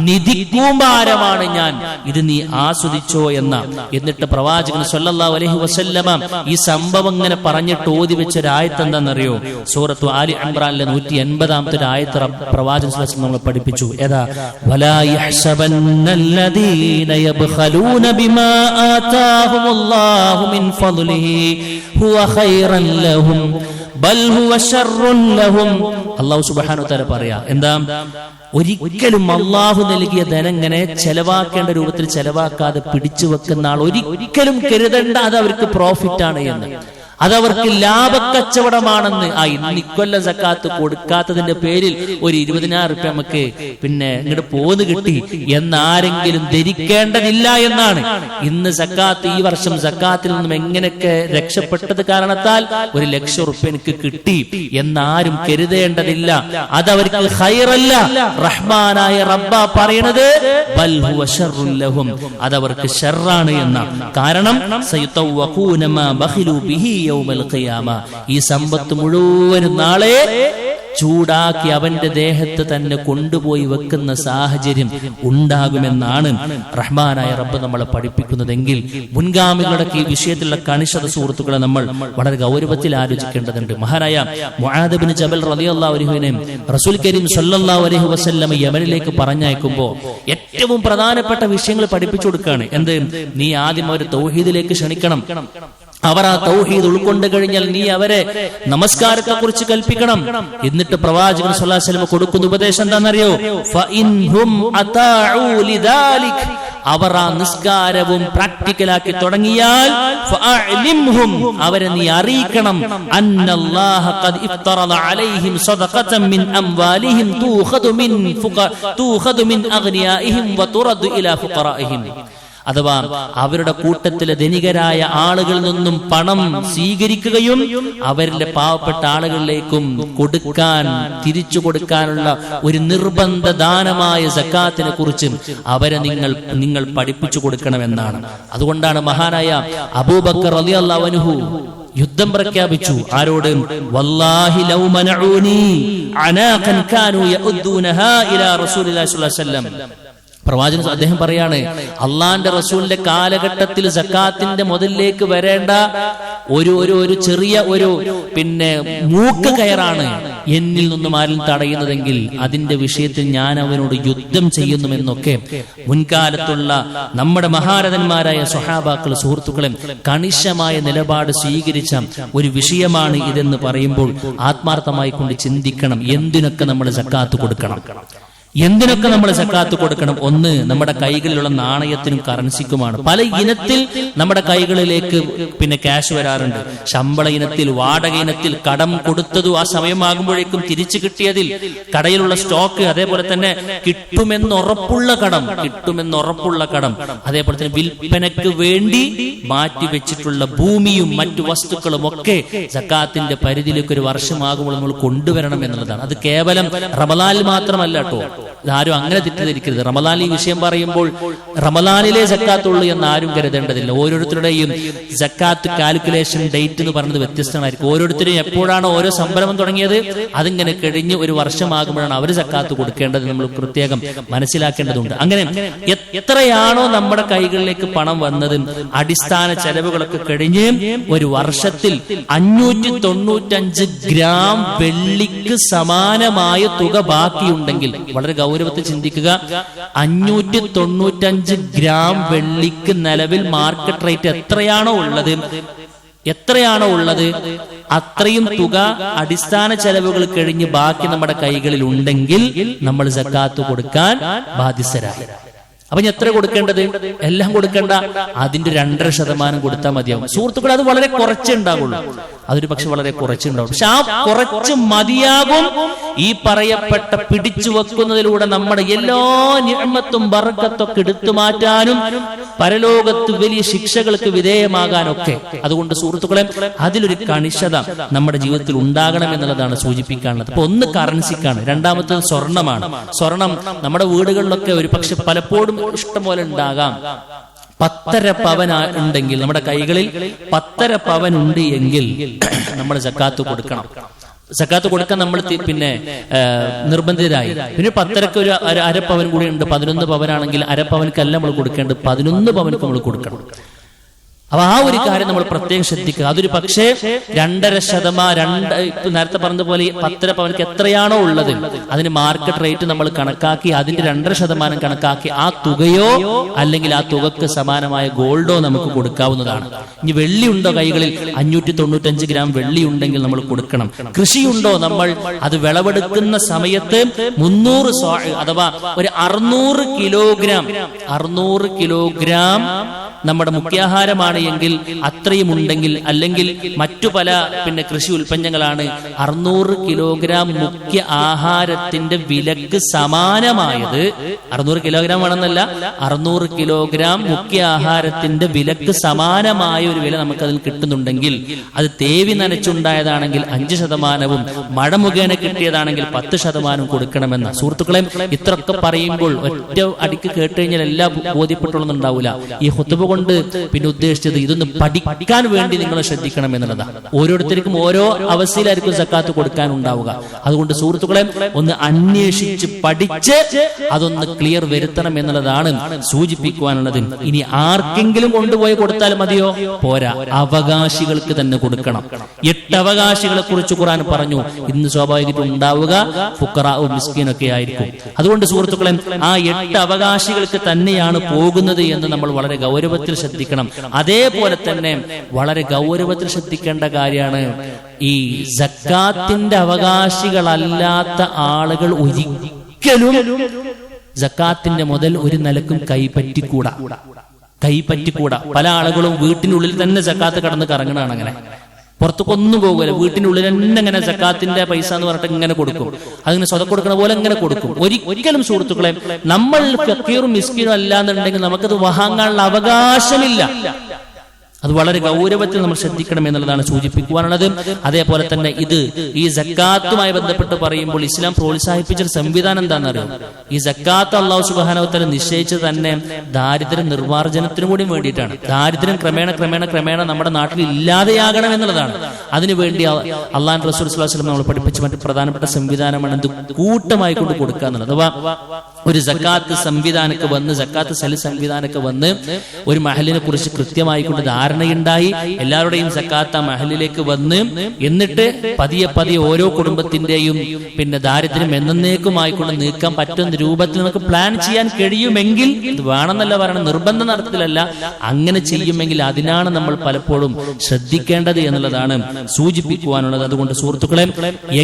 നിധി കൂമ്പാരമാണ് ഞാൻ, ഇത് നീ ആസ്വദിച്ചോ എന്ന. എന്നിട്ട് പ്രവാചകൻ സ്വല്ലല്ലാഹു അലൈഹി വസല്ലമ ഈ സംഭവം ഇങ്ങനെ പറഞ്ഞിട്ട് ഓതി വെച്ച ഒരായത്ത് എന്താണെന്നറിയോ? സൂറത്തു ആലി ഇംറാനിലെ 180-ാമത്തെ ആയത്ത് പ്രവാചകൻ സ്വല്ലല്ലാഹു അലൈഹി വസല്ലം നമ്മളെ പഠിപ്പിച്ചു. ഏതാ? വലാ യഹ്സബന്നല്ലദീന യബ്ഖലൂന ബിമാ ആതാഹുമുല്ലാഹു മിൻ ഫദ്ലിഹി ഹുവ ഖൈറൻ ലഹും ബൽ ഹുവ ശർറുൻ ലഹും. അല്ലാഹു സുബ്ഹാനഹു വ തആല പറയാ എന്താ? ഒരിക്കലും അള്ളാഹു നൽകിയ ധനം ഇങ്ങനെ ചെലവാക്കേണ്ട രൂപത്തിൽ ചെലവാക്കാതെ പിടിച്ചു വെക്കുന്ന ആൾ ഒരിക്കലും കരുതേണ്ട അത് അവർക്ക് പ്രോഫിറ്റ് ആണ് എന്ന്, അതവർക്ക് ലാഭക്കച്ചവടമാണെന്ന്. ഇന്ന് ഇക്കൊല്ലം സക്കാത്ത് കൊടുക്കാത്തതിന്റെ പേരിൽ ഒരു 20,000 റുപ്യ നമുക്ക് പിന്നെ ഇങ്ങോട്ട് പോന്ന് കിട്ടി എന്നാരെങ്കിലും ധരിക്കേണ്ടതില്ല എന്നാണ്. ഇന്ന് സക്കാത്ത് ഈ വർഷം സക്കാത്തിൽ നിന്നും എങ്ങനെയൊക്കെ രക്ഷപ്പെട്ടത് കാരണത്താൽ 1,00,000 റുപ്യ എനിക്ക് കിട്ടി എന്നാരും കരുതേണ്ടതില്ല. അതവർക്ക് ഖൈറല്ല. റഹ്മാനായ റബ്ബ പറയണത് ബൽ ഹുവ ശർറുൻ ലഹും, അതവർക്ക് ഷർറാണ് എന്നാണ്. കാരണം സയതവഖൂന മാ ബഖിലു ബിഹി യൗമൽ ഖിയാമ, ഈ സമ്പത്ത് മുഴുവനും നാളെ ചൂടാക്കി അവന്റെ ദേഹത്ത് തന്നെ കൊണ്ടുപോയി വെക്കുന്ന സാഹചര്യം ഉണ്ടാകുമെന്നാണ് റഹ്മാനായ റബ്ബ് നമ്മളെ പഠിപ്പിക്കുന്നതെങ്കിൽ മുൻഗാമികളുടെ ഈ വിഷയത്തിലുള്ള കണിശത സുഹൃത്തുക്കളെ നമ്മൾ വളരെ ഗൗരവത്തിൽ ആലോചിക്കേണ്ടതുണ്ട്. മഹാനായ മുആദ് ഇബ്നു ജബൽ റളിയല്ലാഹു അൻഹുവിനെ റസൂൽ കരീം സല്ലല്ലാഹു അലൈഹി വസല്ലം യമനിലേക്ക് പറഞ്ഞയക്കുമ്പോൾ ഏറ്റവും പ്രധാനപ്പെട്ട വിഷയങ്ങൾ പഠിപ്പിച്ചു കൊടുക്കുകയാണ്. എന്ത്? നീ ആദ്യം അവർ തൗഹീദിലേക്ക് ക്ഷണിക്കണം. അവർ ആ തൗഹീദ് ഉൾക്കൊണ്ട് കഴിഞ്ഞാൽ നീ അവരെ നമസ്കാരത്തെ കുറിച്ച് കൽപ്പിക്കണം. എന്നിട്ട് പ്രവാചകൻ സ്വല്ലല്ലാഹു അലൈഹി വസല്ലം കൊടുക്കുന്ന ഉപദേശം എന്താണെന്നറിയോ? ഫഇൻഹും അതാഉ ലിദാലിക്, അവർ ആ നിസ്കാരവും പ്രാക്ടിക്കലാക്കി തുടങ്ങിയാൽ ഫഅലിംഹും, അവരെ നീ അറിയിക്കണം, അന്നല്ലാഹ ഖദ് ഇഫ്തറദ അലൈഹിം സദഖതൻ മിൻ അംവാലിഹിം തൂഖദു മിൻ അഗ്നിയാഇഹിം വതുറദു ഇലാ ഫുഖറാഇഹിം. അഥവാ അവരുടെ കൂട്ടത്തിലെ ധനികരായ ആളുകളിൽ നിന്നും പണം സ്വീകരിക്കുകയും അവരിലെ പാവപ്പെട്ട ആളുകളിലേക്കും കൊടുക്കാൻ, തിരിച്ചു കൊടുക്കാനുള്ള ഒരു നിർബന്ധ ദാനമായ സക്കാത്തിനെ കുറിച്ച് അവരെ നിങ്ങൾ പഠിപ്പിച്ചു കൊടുക്കണമെന്നാണ്. അതുകൊണ്ടാണ് മഹാനായ അബൂബക്കർ റളിയല്ലാഹു അൻഹു യുദ്ധം പ്രഖ്യാപിച്ചു. ആരോട്? വല്ലാഹി ലൗ മനഊനി അനാഖൻ കാനൂ യഉദ്ദൂനഹാ ഇലാ റസൂലില്ലാഹി സ്വല്ലല്ലാഹു അലൈഹി വസല്ലം. പ്രവാചകൻ അദ്ദേഹം പറയാണ്, അള്ളാന്റെ റസൂലിന്റെ കാലഘട്ടത്തിൽ സക്കാത്തിന്റെ മുതലിലേക്ക് വരേണ്ട ഒരു ചെറിയ പിന്നെ മൂക്ക് കയറാണ് എന്നിൽ നിന്നും ആരും തടയുന്നതെങ്കിൽ അതിന്റെ വിഷയത്തിൽ ഞാൻ അവനോട് യുദ്ധം ചെയ്യുന്നുമെന്നൊക്കെ മുൻകാലത്തുള്ള നമ്മുടെ മഹാരഥന്മാരായ സ്വഹാബാക്കൾ, സുഹൃത്തുക്കളെ, കണിശമായ നിലപാട് സ്വീകരിച്ച ഒരു വിഷയമാണ് ഇതെന്ന് പറയുമ്പോൾ ആത്മാർത്ഥമായി കൊണ്ട് ചിന്തിക്കണം. എന്തിനൊക്കെ നമ്മൾ സക്കാത്ത് കൊടുക്കണം, എന്തിനൊക്കെ നമ്മൾ സക്കാത്ത് കൊടുക്കണം? ഒന്ന്, നമ്മുടെ കൈകളിലുള്ള നാണയത്തിനും കറൻസിക്കുമാണ്. പല ഇനത്തിൽ നമ്മുടെ കൈകളിലേക്ക് പിന്നെ ക്യാഷ് വരാറുണ്ട്. ശമ്പള ഇനത്തിൽ, വാടക ഇനത്തിൽ, കടം കൊടുത്തതും ആ സമയമാകുമ്പോഴേക്കും തിരിച്ചു കിട്ടിയതിൽ, കടയിലുള്ള സ്റ്റോക്ക്, അതേപോലെ തന്നെ കിട്ടുമെന്നുറപ്പുള്ള കടം, അതേപോലെ തന്നെ വിൽപ്പനയ്ക്ക് വേണ്ടി മാറ്റിവെച്ചിട്ടുള്ള ഭൂമിയും മറ്റു വസ്തുക്കളും ഒക്കെ സക്കാത്തിന്റെ പരിധിയിലേക്ക് ഒരു വർഷമാകുമ്പോൾ നമ്മൾ കൊണ്ടുവരണം എന്നുള്ളതാണ്. അത് കേവലം റമളാനിൽ മാത്രമല്ല കേട്ടോ. ആരും അങ്ങനെ തെറ്റിദ്ധരിക്കരുത്. റമളാൻ ഈ വിഷയം പറയുമ്പോൾ റമളാനിലെ സക്കാത്തുള്ളൂ എന്ന് ആരും കരുതേണ്ടതില്ല. ഓരോരുത്തരുടെയും സക്കാത്ത് കാൽക്കുലേഷൻ ഡേറ്റ് എന്ന് പറയുന്നത് വ്യത്യസ്തമായിരിക്കും. ഓരോരുത്തരും എപ്പോഴാണ് ഓരോ സംരംഭം തുടങ്ങിയത് അതിങ്ങനെ കഴിഞ്ഞ് ഒരു വർഷമാകുമ്പോഴാണ് അവർ സക്കാത്ത് കൊടുക്കേണ്ടത്. നമ്മൾ പ്രത്യേകം മനസ്സിലാക്കേണ്ടതുണ്ട്. അങ്ങനെ എത്രയാണോ നമ്മുടെ കൈകളിലേക്ക് പണം വന്നത്, അടിസ്ഥാന ചെലവുകളൊക്കെ കഴിഞ്ഞ് ഒരു വർഷത്തിൽ 595 ഗ്രാം വെള്ളിക്ക് സമാനമായ തുക ബാക്കിയുണ്ടെങ്കിൽ, വളരെ ഗൗരവത്തിൽ ചിന്തിക്കുക, 595 ഗ്രാം വെള്ളിക്ക് നിലവിൽ മാർക്കറ്റ് റേറ്റ് എത്രയാണോ ഉള്ളത് അത്രയും തുക അടിസ്ഥാന ചെലവുകൾ കഴിഞ്ഞ് ബാക്കി നമ്മുടെ കൈകളിൽ ഉണ്ടെങ്കിൽ നമ്മൾ സക്കാത്ത് കൊടുക്കാൻ ബാധ്യസ്ഥരായി. അപ്പൊ എത്ര കൊടുക്കേണ്ടത്? എല്ലാം കൊടുക്കേണ്ട, അതിന്റെ 2.5% കൊടുത്താൽ മതിയാവും. സുഹൃത്തുക്കൾ, അത് വളരെ കുറച്ചേ ഉണ്ടാകുള്ളൂ. അതൊരു പക്ഷെ വളരെ കുറച്ചുണ്ടാവും. പക്ഷെ ആ കുറച്ച് മതിയാകും ഈ പറയപ്പെട്ട പിടിച്ചു വെക്കുന്നതിലൂടെ നമ്മുടെ എല്ലാ നിഅമത്തും ബറക്കത്തൊക്കെ എടുത്തു മാറ്റാനും പരലോകത്ത് വലിയ ശിക്ഷകൾക്ക് വിധേയമാകാനൊക്കെ. അതുകൊണ്ട് സുഹൃത്തുക്കളെ, അതിലൊരു കണിശത നമ്മുടെ ജീവിതത്തിൽ ഉണ്ടാകണം എന്നുള്ളതാണ് സൂചിപ്പിക്കാനുള്ളത്. അപ്പൊ ഒന്ന് കറൻസിക്കാണ്, രണ്ടാമത്തത് സ്വർണമാണ്. സ്വർണം നമ്മുടെ വീടുകളിലൊക്കെ ഒരു പക്ഷെ പലപ്പോഴും ഇഷ്ടം പോലെ ഉണ്ടാകാം. 10.5 പവൻ ഉണ്ടെങ്കിൽ, നമ്മുടെ കൈകളിൽ 10.5 പവൻ ഉണ്ട് എങ്കിൽ നമ്മൾ സക്കാത്ത് കൊടുക്കണം. സക്കാത്ത് കൊടുക്കാൻ നമ്മൾ പിന്നെ നിർബന്ധിതരായി. പിന്നെ 10.5 ഒരു 1/2 പവൻ കൂടി ഉണ്ട്. 11 പവനാണെങ്കിൽ 1/2 പവനക്കല്ല നമ്മൾ കൊടുക്കേണ്ടത്, 11 പവനക്ക് നമ്മൾ കൊടുക്കണം. അപ്പൊ ആ ഒരു കാര്യം നമ്മൾ പ്രത്യേകം ശ്രദ്ധിക്കുക. അതൊരു പക്ഷേ 2.5%, നേരത്തെ പറഞ്ഞതുപോലെ 10 പവനക്ക് എത്രയാണോ ഉള്ളത് അതിന് മാർക്കറ്റ് റേറ്റ് നമ്മൾ കണക്കാക്കി അതിന്റെ 2.5% കണക്കാക്കി ആ തുകയോ അല്ലെങ്കിൽ ആ തുകക്ക് സമാനമായ ഗോൾഡോ നമുക്ക് കൊടുക്കാവുന്നതാണ്. ഇനി വെള്ളി ഉണ്ടോ കൈകളിൽ 595 ഗ്രാം വെള്ളി ഉണ്ടെങ്കിൽ നമ്മൾ കൊടുക്കണം. കൃഷിയുണ്ടോ, നമ്മൾ അത് വിളവെടുക്കുന്ന സമയത്ത് 300 അഥവാ ഒരു 600 കിലോഗ്രാം നമ്മുടെ മുഖ്യാഹാരമാണ് എങ്കിൽ അത്രയും ഉണ്ടെങ്കിൽ, അല്ലെങ്കിൽ മറ്റു പല കൃഷി ഉൽപ്പന്നങ്ങളാണ് 600 കിലോഗ്രാം മുഖ്യ ആഹാരത്തിന്റെ വിലക്ക് സമാനമായത്. 600 കിലോഗ്രാം ആണെന്നല്ല, 600 കിലോഗ്രാം മുഖ്യ ആഹാരത്തിന്റെ വിലക്ക് സമാനമായ ഒരു വില നമുക്കതിൽ കിട്ടുന്നുണ്ടെങ്കിൽ, അത് തേവി നനച്ചുണ്ടായതാണെങ്കിൽ 5%, മഴ മുഖേന കിട്ടിയതാണെങ്കിൽ 10% കൊടുക്കണമെന്ന. സുഹൃത്തുക്കളെ, ഇത്രയൊക്കെ പറയുമ്പോൾ ഒറ്റ അടിക്ക് കേട്ട് കഴിഞ്ഞാൽ എല്ലാം ബോധ്യപ്പെട്ടുള്ളതുണ്ടാവില്ല. ഈ ഖുതുബ കൊണ്ട് ഉദ്ദേശിച്ചത് ഇതൊന്ന് പഠിക്കാൻ വേണ്ടി നിങ്ങൾ ശ്രദ്ധിക്കണം എന്നുള്ളതാണ്. ഓരോരുത്തർക്കും ഓരോ അവസ്ഥയിലായിരിക്കും സക്കാത്ത് കൊടുക്കാൻ ഉണ്ടാവുക. അതുകൊണ്ട് സുഹൃത്തുക്കളെ, ഒന്ന് അന്വേഷിച്ച് പഠിച്ച് അതൊന്ന് ക്ലിയർ വരുത്തണം എന്നുള്ളതാണ് സൂചിപ്പിക്കുവാനുള്ളത്. ഇനി ആർക്കെങ്കിലും കൊണ്ടുപോയി കൊടുത്താൽ മതിയോ? പോരാ, അവകാശികൾക്ക് തന്നെ കൊടുക്കണം. 8 അവകാശികളെ കുറിച്ച് ഖുർആൻ പറഞ്ഞു. ഇന്ന് സ്വാഭാവികമായിട്ടും ഉണ്ടാവുക ഫുഖറാഉ മിസ്കീനൊക്കെ ആയിരിക്കും. അതുകൊണ്ട് സുഹൃത്തുക്കളെ, ആ 8 അവകാശികൾക്ക് തന്നെയാണ് പോകുന്നത് എന്ന് നമ്മൾ വളരെ ഗൗരവത്തിൽ ശ്രദ്ധിക്കണം. അതേപോലെ തന്നെ വളരെ ഗൗരവത്തിൽ ശ്രദ്ധിക്കേണ്ട കാര്യമാണ്, ഈ സക്കാത്തിന്റെ അവകാശികളല്ലാത്ത ആളുകൾ ഒരിക്കലും സക്കാത്തിന്റെ മുതൽ ഒരു നിലക്കും കൈപ്പറ്റിക്കൂടാ. പല ആളുകളും വീട്ടിനുള്ളിൽ തന്നെ സക്കാത്ത് കടന്ന് കറങ്ങണാണ്. അങ്ങനെ പുറത്തേക്കൊന്നും പോകില്ല, വീട്ടിനുള്ളിൽ തന്നെ ഇങ്ങനെ സക്കാത്തിന്റെ പൈസ എന്ന് പറഞ്ഞിട്ട് ഇങ്ങനെ കൊടുക്കും. അതിങ്ങനെ സ്വതം കൊടുക്കണ പോലെ ഇങ്ങനെ കൊടുക്കും. ഒരിക്കലും സുഹൃത്തുക്കളെ, നമ്മൾ ഫക്കീറും മിസ്കീനും അല്ലാന്നുണ്ടെങ്കിൽ നമുക്കത് വാങ്ങാനുള്ള അവകാശമില്ല. അത് വളരെ ഗൗരവത്തിൽ നമ്മൾ ശ്രദ്ധിക്കണം എന്നുള്ളതാണ് സൂചിപ്പിക്കുവാനുള്ളത്. അതേപോലെ തന്നെ ഈ സക്കാത്തുമായി ബന്ധപ്പെട്ട് പറയുമ്പോൾ ഇസ്ലാം പ്രോത്സാഹിപ്പിച്ച സംവിധാനം എന്താണെന്ന് അറിയാം. ഈ സക്കാത്ത് അല്ലാഹു സുബ്ഹാനഹു വ തആല നിശ്ചയിച്ചത് തന്നെ ദാരിദ്ര്യ നിർമ്മാർജ്ജനത്തിനും കൂടി വേണ്ടിയിട്ടാണ്. ദാരിദ്ര്യം ക്രമേണ നമ്മുടെ നാട്ടിൽ ഇല്ലാതെയാകണം എന്നുള്ളതാണ്. അതിനുവേണ്ടി അള്ളാഹു റസൂൽ സ്വല്ലല്ലാഹു അലൈഹി വസല്ലം നമ്മൾ പഠിപ്പിച്ച മറ്റു പ്രധാനപ്പെട്ട സംവിധാനമാണ് ഇത് കൂട്ടമായി കൊണ്ട് കൊടുക്കുക എന്നുള്ളത്. അഥവാ ഒരു സക്കാത്ത് സംവിധാനക്ക് വന്ന്, സക്കാത്ത് സെൽ സംവിധാനക്ക് വന്ന് ഒരു മഹലിനെ കുറിച്ച് കൃത്യമായി കൊണ്ട് ധാരണയുണ്ടായി, എല്ലാവരുടെയും സക്കാത്ത് ആ മഹലിലേക്ക് വന്ന്, എന്നിട്ട് പതിയെ ഓരോ കുടുംബത്തിന്റെയും ദാരിദ്ര്യം എന്നേക്കുമായിക്കൊണ്ട് നീക്കാൻ പറ്റുന്ന രൂപത്തിൽ നമുക്ക് പ്ലാൻ ചെയ്യാൻ കഴിയുമെങ്കിൽ, ഇത് വേണമെന്നല്ല പറയണം, നിർബന്ധ നടത്തലല്ല, അങ്ങനെ ചെയ്യുമെങ്കിൽ അതിനാണ് നമ്മൾ പലപ്പോഴും ശ്രദ്ധിക്കേണ്ടത് എന്നുള്ളതാണ് സൂചിപ്പിക്കുവാനുള്ളത്. അതുകൊണ്ട് സുഹൃത്തുക്കളെ,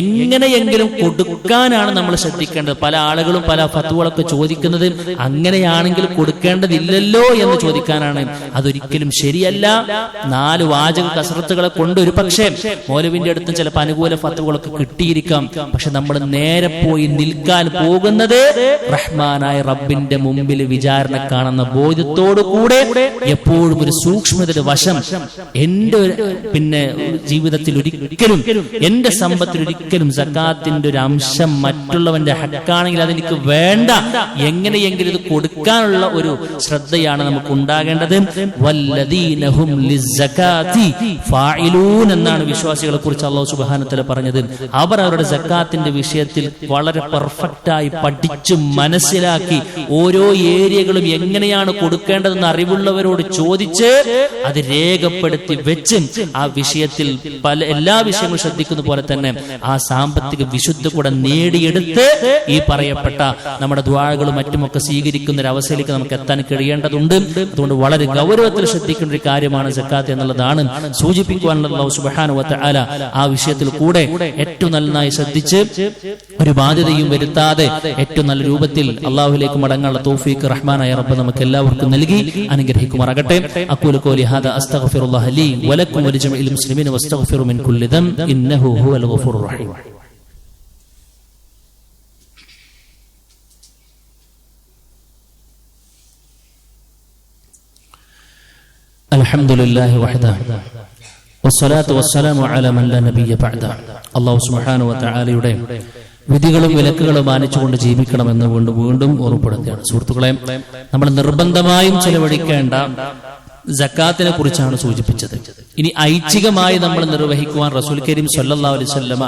എങ്ങനെയെങ്കിലും കൊടുക്കാനാണ് നമ്മൾ ശ്രദ്ധിക്കേണ്ടത്. പല ആളുകളും പല ഫത്വകളൊക്കെ ചോദിക്കുന്നത് അങ്ങനെയാണെങ്കിൽ കൊടുക്കേണ്ടതില്ലല്ലോ എന്ന് ചോദിക്കാനാണ്. അതൊരിക്കലും ശരിയല്ല. 4 വാചക കസറത്തുകളെ കൊണ്ട് ഒരു പക്ഷേ മൗലവിന്റെ അടുത്തും ചിലപ്പോൾ അനുകൂല ഫത്വകളൊക്കെ കിട്ടിയിരിക്കാം. പക്ഷെ നമ്മൾ നേരെ പോയി നിൽക്കാൻ പോകുന്നത് റഹ്മാനായ റബ്ബിന്റെ മുമ്പിൽ വിചാരണ കാണുന്ന ബോധ്യത്തോടു കൂടെ എപ്പോഴും ഒരു സൂക്ഷ്മതയുടെ വശം എന്റെ ജീവിതത്തിൽ ഒരിക്കലും, എന്റെ സമ്പത്തിൽ ഒരിക്കലും സക്കാത്തിന്റെ ഒരു അംശം മറ്റുള്ളവന്റെ ഹക്കാണെങ്കിൽ അതെനിക്ക് വേണ്ട, എങ്ങനെയെങ്കിലും ഇത് കൊടുക്കാനുള്ള ഒരു ശ്രദ്ധയാണ് നമുക്ക് ഉണ്ടാകേണ്ടത്. വല്ലദീനഹും ലിസ്സകാത്തി ഫാഇലൂൻ എന്നാണ് വിശ്വാസികളെ കുറിച്ച് അല്ലാഹു സുബ്ഹാനഹു വ തആല പറഞ്ഞത്. അവർ അവരുടെ സക്കാത്തിന്റെ വിഷയത്തിൽ വളരെ പെർഫെക്റ്റായി പഠിച്ചു മനസ്സിലാക്കി ഓരോ ഏരിയകളും എങ്ങനെയാണ് കൊടുക്കേണ്ടതെന്ന് അറിവുള്ളവരോട് ചോദിച്ച് അത് രേഖപ്പെടുത്തി വെച്ച് ആ വിഷയത്തിൽ എല്ലാ വിഷയങ്ങളും ശ്രദ്ധിക്കുന്ന പോലെ തന്നെ ആ സാമ്പത്തിക വിശുദ്ധ കൂടെ നേടിയെടുത്ത് ഈ പറയപ്പെട്ട നമ്മുടെ ദുആകളും മറ്റുമൊക്കെ സ്വീകരിക്കുന്ന ഒരു അവസ്ഥയിലേക്ക് നമുക്ക് എത്താൻ കഴിയേണ്ടതുണ്ട്. അതുകൊണ്ട് വളരെ ഗൗരവത്തിൽ ശ്രദ്ധിക്കേണ്ട ഒരു കാര്യമാണ് സക്കാത്ത് എന്നുള്ളതാണ് സൂചിപ്പിക്കുവാനുള്ള. അല്ലാഹു സുബ്ഹാനഹു വ തആല ആ വിഷയത്തിൽ കൂടെ ഏറ്റവും നന്നായി ശ്രദ്ധിച്ച് ഒരു ബാധ്യതയും വരുത്താതെ ഏറ്റവും നല്ല രൂപത്തിൽ അല്ലാഹുവിലേക്ക് മടങ്ങാനുള്ള തൗഫീഖ് റഹ്മാനായ റബ്ബ് നമുക്ക് എല്ലാവർക്കും നൽകി അനുഗ്രഹിക്കുമാറാകട്ടെ. അഖൂലു ഖൗലി ഹാദാ അസ്തഗ്ഫിറുല്ലാഹ ലീ വലക്കും വലിജമീഇൽ മുസ്ലിമീന വസ്തഗ്ഫിറു മിൻ കുല്ലി ദംബ് ഇന്നഹു ഹുവൽ ഗഫൂറുർ റഹീം. അൽഹംദുലില്ലാഹി വഹദഹു വസ്സലാത്തു വസ്സലാമു അലാ മൻ ലാ നബിയ്യ ബഅദഹു. അല്ലാഹു സുബ്ഹാനഹു വ തആലയുടെ വിധികളും വിലക്കുകളും മാനിച്ചുകൊണ്ട് ജീവിക്കണമെന്ന് വീണ്ടും ഓർമ്മപ്പെടുത്തുകയാണ്. സുഹൃത്തുക്കളെ, നമ്മൾ നിർബന്ധമായും ചെലവഴിക്കേണ്ട സക്കാത്തിനെ കുറിച്ചാണ് സൂചിപ്പിച്ചത്. ഇനി ഐച്ഛികമായി നമ്മൾ നിർവഹിക്കുവാൻ റസൂൽ കരീം സ്വല്ലല്ലാഹു അലൈഹി വസല്ലമ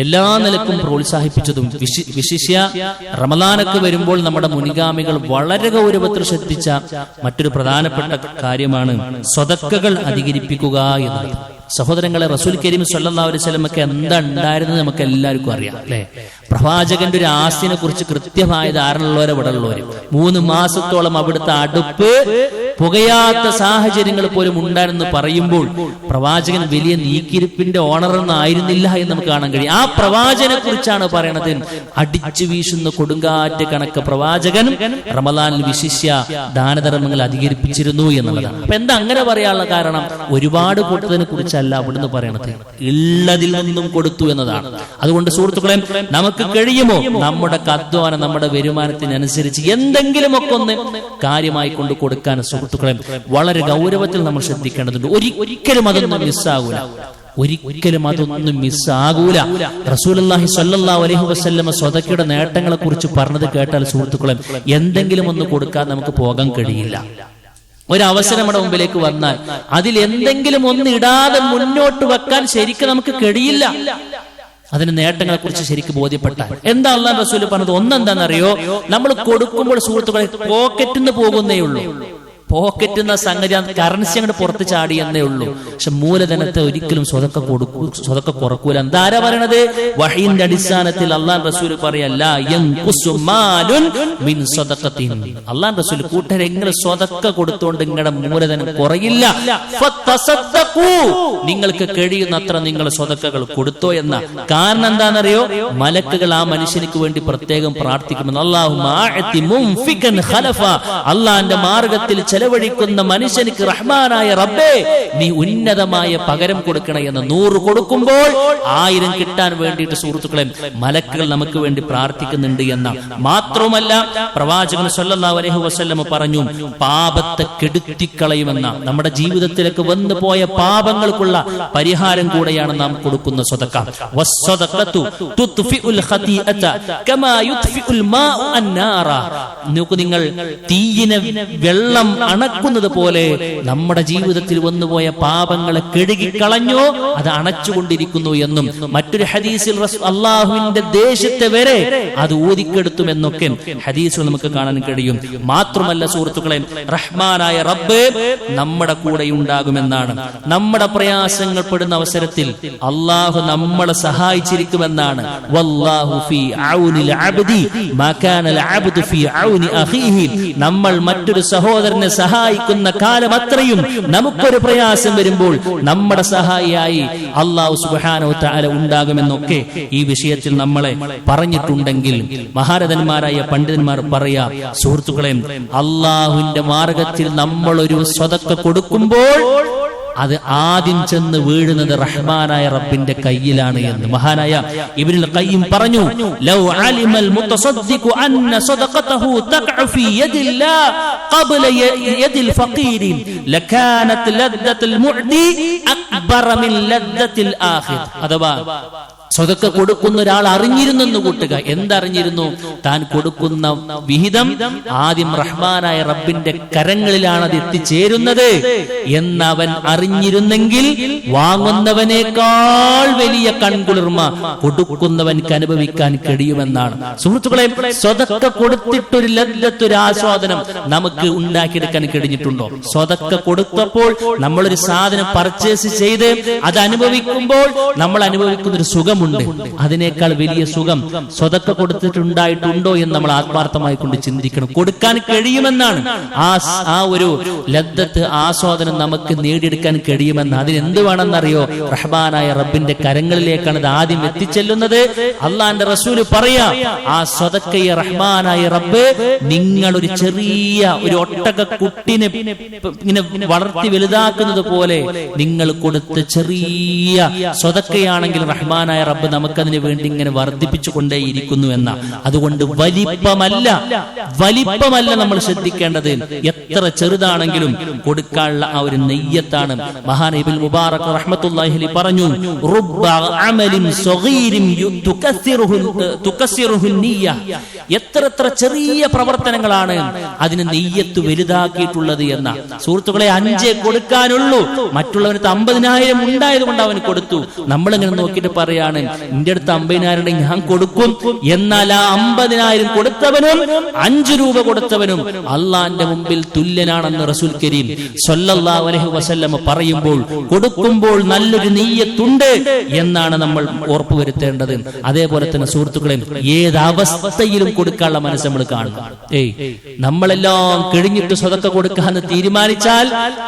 എല്ലാ നിലക്കും പ്രോത്സാഹിപ്പിച്ചതും വിശിഷ്യ റമദാനൊക്കെ വരുമ്പോൾ നമ്മുടെ മുൻഗാമികൾ വളരെ ഗൗരവത്തിൽ ശ്രദ്ധിച്ച മറ്റൊരു പ്രധാനപ്പെട്ട കാര്യമാണ് സ്വതക്കകൾ അധികരിപ്പിക്കുക എന്നത്. സഹോദരങ്ങളെ, റസൂൽ കരീം സ്വല്ലല്ലാഹു അലൈഹി വസല്ലമക്ക് എന്താ ഉണ്ടായിരുന്നത് നമുക്ക് എല്ലാവർക്കും അറിയാം അല്ലെ. പ്രവാചകന്റെ ഒരു ആസ്തിനെ കുറിച്ച് കൃത്യമായ ധാരണയുള്ളവരെ ഇവിടെ ഉള്ളവര് 3 മാസത്തോളം അവിടുത്തെ അടുപ്പ് പുകയാത്ത സാഹചര്യങ്ങൾ പോലും ഉണ്ടായിരുന്നു പറയുമ്പോൾ പ്രവാചകൻ വലിയ നീക്കിരിപ്പിന്റെ ഓണറൊന്നും ആയിരുന്നില്ല എന്ന് നമുക്ക് കാണാൻ കഴിയും. ആ പ്രവാചകനെ കുറിച്ചാണ് പറയണത്. അടിച്ചു വീശുന്ന കൊടുങ്കാറ്റ് കണക്ക് പ്രവാചകൻ റമദാനിൽ വിശിഷ്യ ദാനധർമ്മങ്ങൾ അധികരിപ്പിച്ചിരുന്നു എന്നുള്ളതാണ്. അപ്പൊ എന്താ അങ്ങനെ പറയാനുള്ള കാരണം? ഒരുപാട് കൊടുത്തതിനെ കുറിച്ചല്ല അവിടുന്ന് പറയണത്, ഉള്ളതിൽ നിന്നും കൊടുത്തു എന്നതാണ്. അതുകൊണ്ട് സുഹൃത്തുക്കളെ, നമുക്ക് കഴിയുമോ നമ്മുടെ അധ്വാനം, നമ്മുടെ വരുമാനത്തിനനുസരിച്ച് എന്തെങ്കിലുമൊക്കെ ഒന്ന് കാര്യമായി കൊണ്ട് കൊടുക്കാൻ സുഹൃത്തുക്കളെ വളരെ ഗൗരവത്തിൽ നമ്മൾ ശ്രദ്ധിക്കേണ്ടതുണ്ട്. ഒരിക്കലും അതൊന്നും മിസ്സാകൂല, ഒരിക്കലും അതൊന്നും മിസ്സാകൂല. റസൂലുള്ളാഹി സ്വല്ലല്ലാഹു അലൈഹി വസല്ലമ സ്വതക്കയുടെ നേട്ടങ്ങളെ കുറിച്ച് പറഞ്ഞത് കേട്ടാൽ സുഹൃത്തുക്കളെ എന്തെങ്കിലും ഒന്ന് കൊടുക്കാൻ നമുക്ക് പോകാൻ കഴിയില്ല. ഒരവസരം നമ്മുടെ മുമ്പിലേക്ക് വന്നാൽ അതിൽ എന്തെങ്കിലും ഒന്ന് ഇടാതെ മുന്നോട്ട് വെക്കാൻ ശരിക്കും നമുക്ക് കഴിയില്ല. അതിന് നേട്ടങ്ങളെ കുറിച്ച് ശരിക്കും ബോധ്യപ്പെട്ടാൽ എന്താ അല്ലാഹു റസൂൽ പറഞ്ഞത്? ഒന്നെന്താണെന്നറിയോ? നമ്മൾ കൊടുക്കുമ്പോൾ സുഹൃത്തുക്കളെ പോക്കറ്റിൽ നിന്ന് പോകുന്നേ ഉള്ളൂ. പോക്കറ്റ് എന്ന സംഗതി കറൻസി അങ്ങോട്ട് പുറത്ത് ചാടി എന്നേ ഉള്ളൂ. പക്ഷെ മൂലധനത്തെ ഒരിക്കലും സ്വതക്ക കുറക്കൂല. എന്താരാ പറയണത്? വഹീന്റെ അടിസ്ഥാനത്തിൽ അള്ളാഹു റസൂൽ പറയല്ല, അള്ളാഹു റസൂൽ കൂട്ടരെ എങ്ങനെ സ്വതക്ക കൊടുത്തോണ്ട് നിങ്ങളുടെ മൂലധനം കുറയില്ല. നിങ്ങൾക്ക് കഴിയുന്നത്ര നിങ്ങൾ സ്വതക്കകൾ കൊടുത്തോ എന്ന കാരണം എന്താണെന്നറിയോ? മലക്കുകൾ ആ മനുഷ്യനിക്ക് വേണ്ടി പ്രത്യേകം പ്രാർത്ഥിക്കുമെന്ന്. അള്ളാഹിന്റെ മാർഗത്തിൽ ചെലവഴിക്കുന്ന മനുഷ്യനിക്ക് റഹ്മാനായ റബ്ബേ നീ ഉന്നതമായ പകരം കൊടുക്കണേ എന്ന്. 100 കൊടുക്കുമ്പോൾ 1000 കിട്ടാൻ വേണ്ടിയിട്ട് സുഹൃത്തുക്കളെ മലക്കുകൾ നമുക്ക് വേണ്ടി പ്രാർത്ഥിക്കുന്നുണ്ട് എന്ന. മാത്രമല്ല പ്രവാചകൻ സ്വല്ലല്ലാഹു അലൈഹി വസല്ലം പറഞ്ഞു, പാപത്തെ കെടുത്തിക്കളയുമെന്ന. നമ്മുടെ ജീവിതത്തിലേക്ക് വന്നു പോയ പാപങ്ങൾക്കുള്ള പരിഹാരം കൂടെയാണ് നാം കൊടുക്കുന്ന സ്വതക്ക. വസ്സദഖതു തുത്ഫിഉൽ ഖതീഅത കമാ യുത്ഫിഉൽ മാഉ അന്നാറ. നോക്കൂ, നിങ്ങൾ തീയിനെ വെള്ളം അണക്കുന്നത് പോലെ നമ്മുടെ ജീവിതത്തിൽ വന്നുപോയ പാപങ്ങളെ കഴുകിക്കളഞ്ഞോ അത് അണച്ചുകൊണ്ടിരിക്കുന്നു എന്നും മറ്റൊരു ഹദീസിൽ അള്ളാഹുവിന്റെ ദേശത്തെ വരെ അത് ഊതിക്കെടുത്തുമെന്നൊക്കെ ഹദീസിൽ നമുക്ക് കാണാൻ കഴിയും. മാത്രമല്ല സുഹൃത്തുക്കളെ, റഹ്മാനായ റബ്ബ് നമ്മുടെ കൂടെ ഉണ്ടാകുമെന്നാണ്. നമ്മുടെ പ്രയാസങ്ങൾ പെടുന്ന അവസരത്തിൽ അള്ളാഹു നമ്മളെ സഹായിച്ചിരിക്കുമെന്നാണ്. വല്ലാഹു ഫീ ഔനിൽ അബ്ദി മാ കാനൽ അബ്ദു ഫീ ഔനി അഖീഹി. നമ്മൾ മറ്റൊരു സഹോദരനെ സഹായിക്കുന്ന കാലം അത്രയും നമുക്കൊരു പ്രയാസം വരുമ്പോൾ നമ്മുടെ സഹായിയായി അല്ലാഹു സുബ്ഹാനഹു വ തആല ഉണ്ടാകുമെന്നൊക്കെ ഈ വിഷയത്തിൽ നമ്മളെ പറഞ്ഞിട്ടുണ്ടെങ്കിൽ മഹാരഥന്മാരായ പണ്ഡിതന്മാർ പറയാ, സുഹൃത്തുക്കളെ, അല്ലാഹുവിന്റെ മാർഗത്തിൽ നമ്മൾ ഒരു സ്വതക്ക കൊടുക്കുമ്പോൾ അത് ആദ്യം ചെന്ന് വീഴുന്നത് റഹ്മാനായ റബ്ബിന്റെ കയ്യിലാണ് എന്ന് മഹാനായ ഇബ്നുൽ ഖയ്യിം പറഞ്ഞു. ലൗ അലിമൽ മുതസദ്ദിഖു അന്ന സദഖതഹു തഖഉ ഫീ യദില്ലാ ഖബ്ല യദിൽ ഫഖീരി ലകാനത് ലദ്ദത്തുൽ മുഅ്തി അക്ബറ മിൻ ലദ്ദത്തിൽ ആഖിർ. അഥവാ സ്വതക്ക കൊടുക്കുന്ന ഒരാൾ അറിഞ്ഞിരുന്നെന്ന് കൂട്ടുക. എന്തറിഞ്ഞിരുന്നു? താൻ കൊടുക്കുന്ന വിഹിതം ആദ്യം റഹ്മാനായ റബ്ബിന്റെ കരങ്ങളിലാണ് അത് എത്തിച്ചേരുന്നത് എന്നവൻ അറിഞ്ഞിരുന്നെങ്കിൽ വാങ്ങുന്നവനേക്കാൾ വലിയ കൺകുളിർമ കൊടുക്കുന്നവൻക്ക് അനുഭവിക്കാൻ കഴിയുമെന്നാണ്. സുഹൃത്തുക്കളെ, സ്വതക്ക കൊടുത്തിട്ടൊരു ലദ്ദത്തൊരു ആസ്വാദനം നമുക്ക് ഉണ്ടാക്കിയെടുക്കാൻ കഴിഞ്ഞിട്ടുണ്ടോ? സ്വതക്ക കൊടുത്തപ്പോൾ നമ്മളൊരു സാധനം പർച്ചേസ് ചെയ്ത് അത് അനുഭവിക്കുമ്പോൾ നമ്മൾ അനുഭവിക്കുന്നൊരു സുഖം, അതിനേക്കാൾ വലിയ സുഖം സ്വതക്ക കൊടുത്തിട്ടുണ്ടായിട്ടുണ്ടോ എന്ന് നമ്മൾ ആത്മാർത്ഥമായി കൊണ്ട് ചിന്തിക്കണം. കൊടുക്കാൻ കഴിയുമെന്നാണ് ആ ഒരു ലദ്ദത്ത്, ആസ്വാദനം നമുക്ക് നേടിയെടുക്കാൻ കഴിയുമെന്ന്. അതിനെന്ത് വേണമെന്നറിയോ? റഹ്മാനായ റബ്ബിന്റെ കരങ്ങളിലേക്കാണ് ഇത് ആദ്യം എത്തിച്ചെല്ലുന്നത്. അള്ളാന്റെ റസൂല് പറയാ, ആ സ്വതക്കയെ റഹ്മാനായ റബ്ബ് നിങ്ങളൊരു ചെറിയ ഒരു ഒട്ടക കുട്ടിനെ ഇങ്ങനെ വളർത്തി വലുതാക്കുന്നത് പോലെ നിങ്ങൾ കൊടുത്ത് ചെറിയ സ്വതക്കയാണെങ്കിൽ റഹ്മാനായ റബ്ബ് നമുക്കതിന് വേണ്ടി ഇങ്ങനെ വർദ്ധിപ്പിച്ചു കൊണ്ടേയിരിക്കുന്നു എന്ന. അതുകൊണ്ട് വലിപ്പമല്ല നമ്മൾ ശ്രദ്ധിക്കേണ്ടത്. എത്ര ചെറുതാണെങ്കിലും കൊടുക്കാനുള്ള ആ ഒരു നെയ്യത്താണ്. മഹാൻ ഇബ്നുൽ മുബാറക് റഹ്മത്തുള്ളാഹി അലൈഹി പറഞ്ഞു, റുബ്ബ അമലിൻ സഗീരിൻ തുകസ്സിറുഹു നിയ്യ. എത്ര ചെറിയ പ്രവർത്തനങ്ങളാണ് അതിന് നെയ്യത്ത് വലുതാക്കിയിട്ടുള്ളത് എന്ന. സുഹൃത്തുക്കളെ, 5 കൊടുക്കാനുള്ളൂ. മറ്റുള്ളവന് 50,000 ഉണ്ടായത് കൊണ്ട് അവന് കൊടുത്തു. നമ്മളിങ്ങനെ നോക്കിയിട്ട് പറയാണ്, എന്റെ അടുത്ത് 50,000 ഞാൻ കൊടുക്കും. എന്നാൽ ആ 50,000 കൊടുത്തവനും 5 രൂപ കൊടുത്തവനും അള്ളാന്റെ മുമ്പിൽ തുല്യനാണെന്ന് റസൂൽ കരീം സ്വല്ലല്ലാഹു അലൈഹി വസല്ലം പറയുമ്പോൾ കൊടുക്കുമ്പോൾ നല്ലൊരു നിയ്യത്തുണ്ട് എന്നാണ് നമ്മൾ ഉറപ്പുവരുത്തേണ്ടത്. അതേപോലെ തന്നെ സുഹൃത്തുക്കളെ, ഏതവസ്ഥയിലും കൊടുക്കാനുള്ള മനസ്സ് നമ്മൾ കാണുക. നമ്മളെല്ലാം കഴിഞ്ഞിട്ട് സ്വതക്ക കൊടുക്കാന്ന് തീരുമാനിച്ചാൽ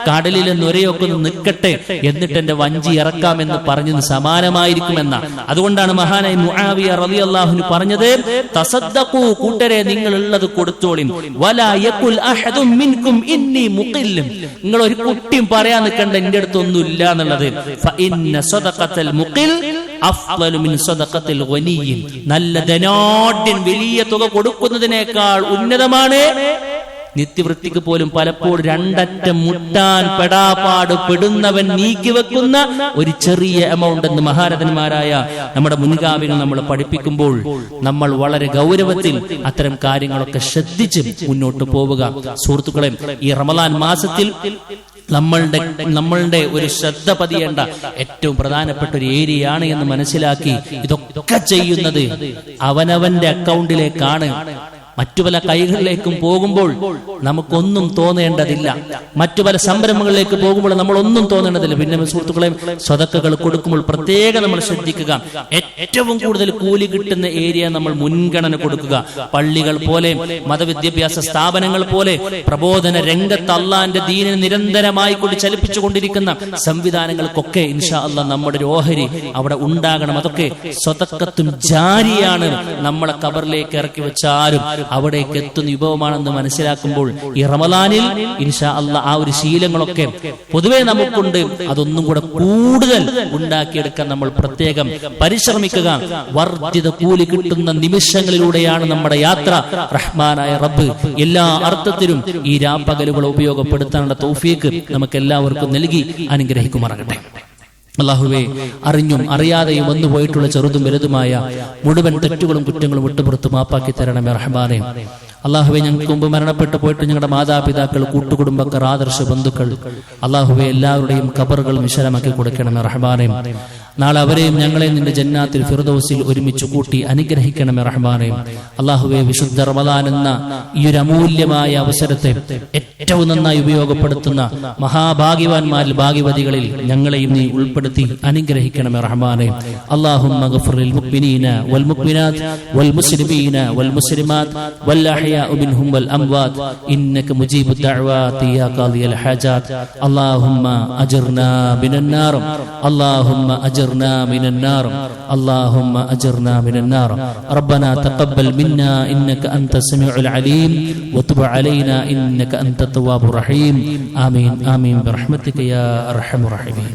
കടലിലെ നൊരയൊക്കെ ഒന്ന് നിൽക്കട്ടെ, എന്നിട്ട് എന്റെ വഞ്ചി ഇറക്കാമെന്ന് പറഞ്ഞത് സമാനമായിരിക്കുമെന്ന. അതുകൊണ്ടാണ് മഹാനായ മുആവിയ റളിയല്ലാഹു അൻഹു പറഞ്ഞത്, തസദ്ദഖൂ, കൂട്ടരെ നിങ്ങൾ ഉള്ളത് കൊടുത്തോളിൻ, വലാ യഖുൽ അഹദും മിൻകും ഇന്നി മുഖില്ലും, നിങ്ങൾ ഒരു കുട്ടിയും പറയാൻ നിൽക്കണ്ട എന്റെ അടുത്ത് ഒന്നുമില്ല എന്നുള്ളത്. ഫഇന്ന സദഖത്തൽ മുഖിൽ അഫ്ളലു മിൻ സദഖത്തിൽ ഗനിയ്യ, നല്ല ധനാഢ്യൻ വലിയ തുക കൊടുക്കുന്നതിനേക്കാൾ ഉന്നതമാണ് നിത്യവൃത്തിക്ക് പോലും പലപ്പോഴും 2 അറ്റം മുട്ടാൻ പെടാപാട് പെടുന്നവൻ നീക്കിവെക്കുന്ന ഒരു ചെറിയ എമൗണ്ട് എന്ന് മഹാരഥന്മാരായ നമ്മുടെ മുൻഗാമികൾ നമ്മൾ പഠിപ്പിക്കുമ്പോൾ നമ്മൾ വളരെ ഗൗരവത്തിൽ അത്തരം കാര്യങ്ങളൊക്കെ ശ്രദ്ധിച്ച് മുന്നോട്ട് പോവുക. സുഹൃത്തുക്കളെ, ഈ റമളാൻ മാസത്തിൽ നമ്മളുടെ ഒരു ശ്രദ്ധ പതിയേണ്ട ഏറ്റവും പ്രധാനപ്പെട്ട ഒരു ഏരിയയാണ് എന്ന് മനസ്സിലാക്കി ഇതൊക്കെ ചെയ്യുന്നത് അവനവന്റെ അക്കൗണ്ടിലേക്കാണ്. മറ്റു പല കൈകളിലേക്കും പോകുമ്പോൾ നമുക്കൊന്നും തോന്നേണ്ടതില്ല. മറ്റു പല സംരംഭങ്ങളിലേക്ക് പോകുമ്പോൾ നമ്മളൊന്നും തോന്നേണ്ടതില്ല. പിന്നെ സുഹൃത്തുക്കളെ, സ്വതക്കകൾ കൊടുക്കുമ്പോൾ പ്രത്യേകം നമ്മൾ ശ്രദ്ധിക്കുക. ഏറ്റവും കൂടുതൽ കൂലി കിട്ടുന്ന ഏരിയ നമ്മൾ മുൻഗണന കൊടുക്കുക. പള്ളികൾ പോലെ, മതവിദ്യാഭ്യാസ സ്ഥാപനങ്ങൾ പോലെ, പ്രബോധന രംഗത്ത് അള്ളാന്റെ ദീനിനെ നിരന്തരമായി കൊണ്ട് ചലിപ്പിച്ചുകൊണ്ടിരിക്കുന്ന സംവിധാനങ്ങൾക്കൊക്കെ ഇൻഷാ അല്ലാഹ് നമ്മുടെ ഒരു ഓഹരി അവിടെ ഉണ്ടാകണം. അതൊക്കെ സ്വതക്കത്തും ജാരിയാണ്. നമ്മളെ ഖബറിലേക്ക് ഇറക്കി വെച്ചാലും അവിടേക്ക് എത്തുന്ന വിഭവമാണെന്ന് മനസ്സിലാക്കുമ്പോൾ ഈ റമളാനിൽ ഇൻഷാ അല്ലാഹ് ആ ഒരു ശീലങ്ങളൊക്കെ പൊതുവെ നമുക്കുണ്ട്. അതൊന്നും കൂടെ കൂടുതൽ ഉണ്ടാക്കിയെടുക്കാൻ നമ്മൾ പ്രത്യേകം പരിശ്രമിക്കുക. വർദ്ധിത കൂലി കിട്ടുന്ന നിമിഷങ്ങളിലൂടെയാണ് നമ്മുടെ യാത്ര. റഹ്മാനായ റബ്ബ് എല്ലാ അർത്ഥത്തിലും ഈ രാപ്പകലുകളെ ഉപയോഗപ്പെടുത്താനുള്ള തൗഫീഖ് നമുക്ക് എല്ലാവർക്കും നൽകി അനുഗ്രഹിക്കുമാറാകട്ടെ. അല്ലാഹുവേ, അറിഞ്ഞും അറിയാതെയും വന്നു പോയിട്ടുള്ള ചെറുതും വലുതുമായ മുഴുവൻ തെറ്റുകളും കുറ്റങ്ങളും വിട്ടുപുറത്ത് മാപ്പാക്കി തരണമേ റഹ്മാനേ. അല്ലാഹുവേ, ഞങ്ങൾക്ക് മുമ്പ് മരണപ്പെട്ടു പോയിട്ട് ഞങ്ങളുടെ മാതാപിതാക്കൾ, കൂട്ടുകുടുംബക്കാർ, ആദർശ ബന്ധുക്കൾ, അല്ലാഹുവേ എല്ലാവരുടെയും ഖബറുകൾ വിശാലമാക്കി കൊടുക്കണമേ റഹ്മാനേ. നാളെ അവരെയും ഞങ്ങളെയും നിന്റെ ജന്നാത്തിൽ ഫിർദൗസിൽ ഒരുമിച്ച് കൂട്ടി അനുഗ്രഹിക്കണമേ റഹ്മാനേ. അല്ലാഹുവേ, വിശുദ്ധ റമളാൻ എന്ന ഈ ഒരു അമൂല്യമായ അവസരത്തെ ഏറ്റവും നന്നായി ഉപയോഗപ്പെടുത്തുന്ന മഹാഭാഗ്യവാന്മാരിൽ, ഭാഗ്യവതികളിൽ ഞങ്ങളെയും നീ ഉൾപ്പെടുത്തി അനുഗ്രഹിക്കണമേ റഹ്മാനേ. അല്ലാഹുമ്മ ഗഫിർ ലിൽ മുഅ്മിനീന വൽ മുഅ്മിനാത്ത് വൽ മുസ്ലിമീന വൽ മുസ്ലിമാത്ത് വൽ അഹ്യാഉ മിൻഹും വൽ അംവാത്ത് ഇന്നക മുജീബുദ് ദഅവാതി യാ ഖാദിയൽ ഹാജാത്ത്. അല്ലാഹുമ്മ അജിർനാ മിനൻ നാർ, അല്ലാഹുമ്മ أجرنا من النار، اللهم أجرنا من النار. ربنا تقبل منا إنك أنت السميع العليم وتب علينا إنك أنت التواب الرحيم. آمين آمين برحمتك يا أرحم الراحمين.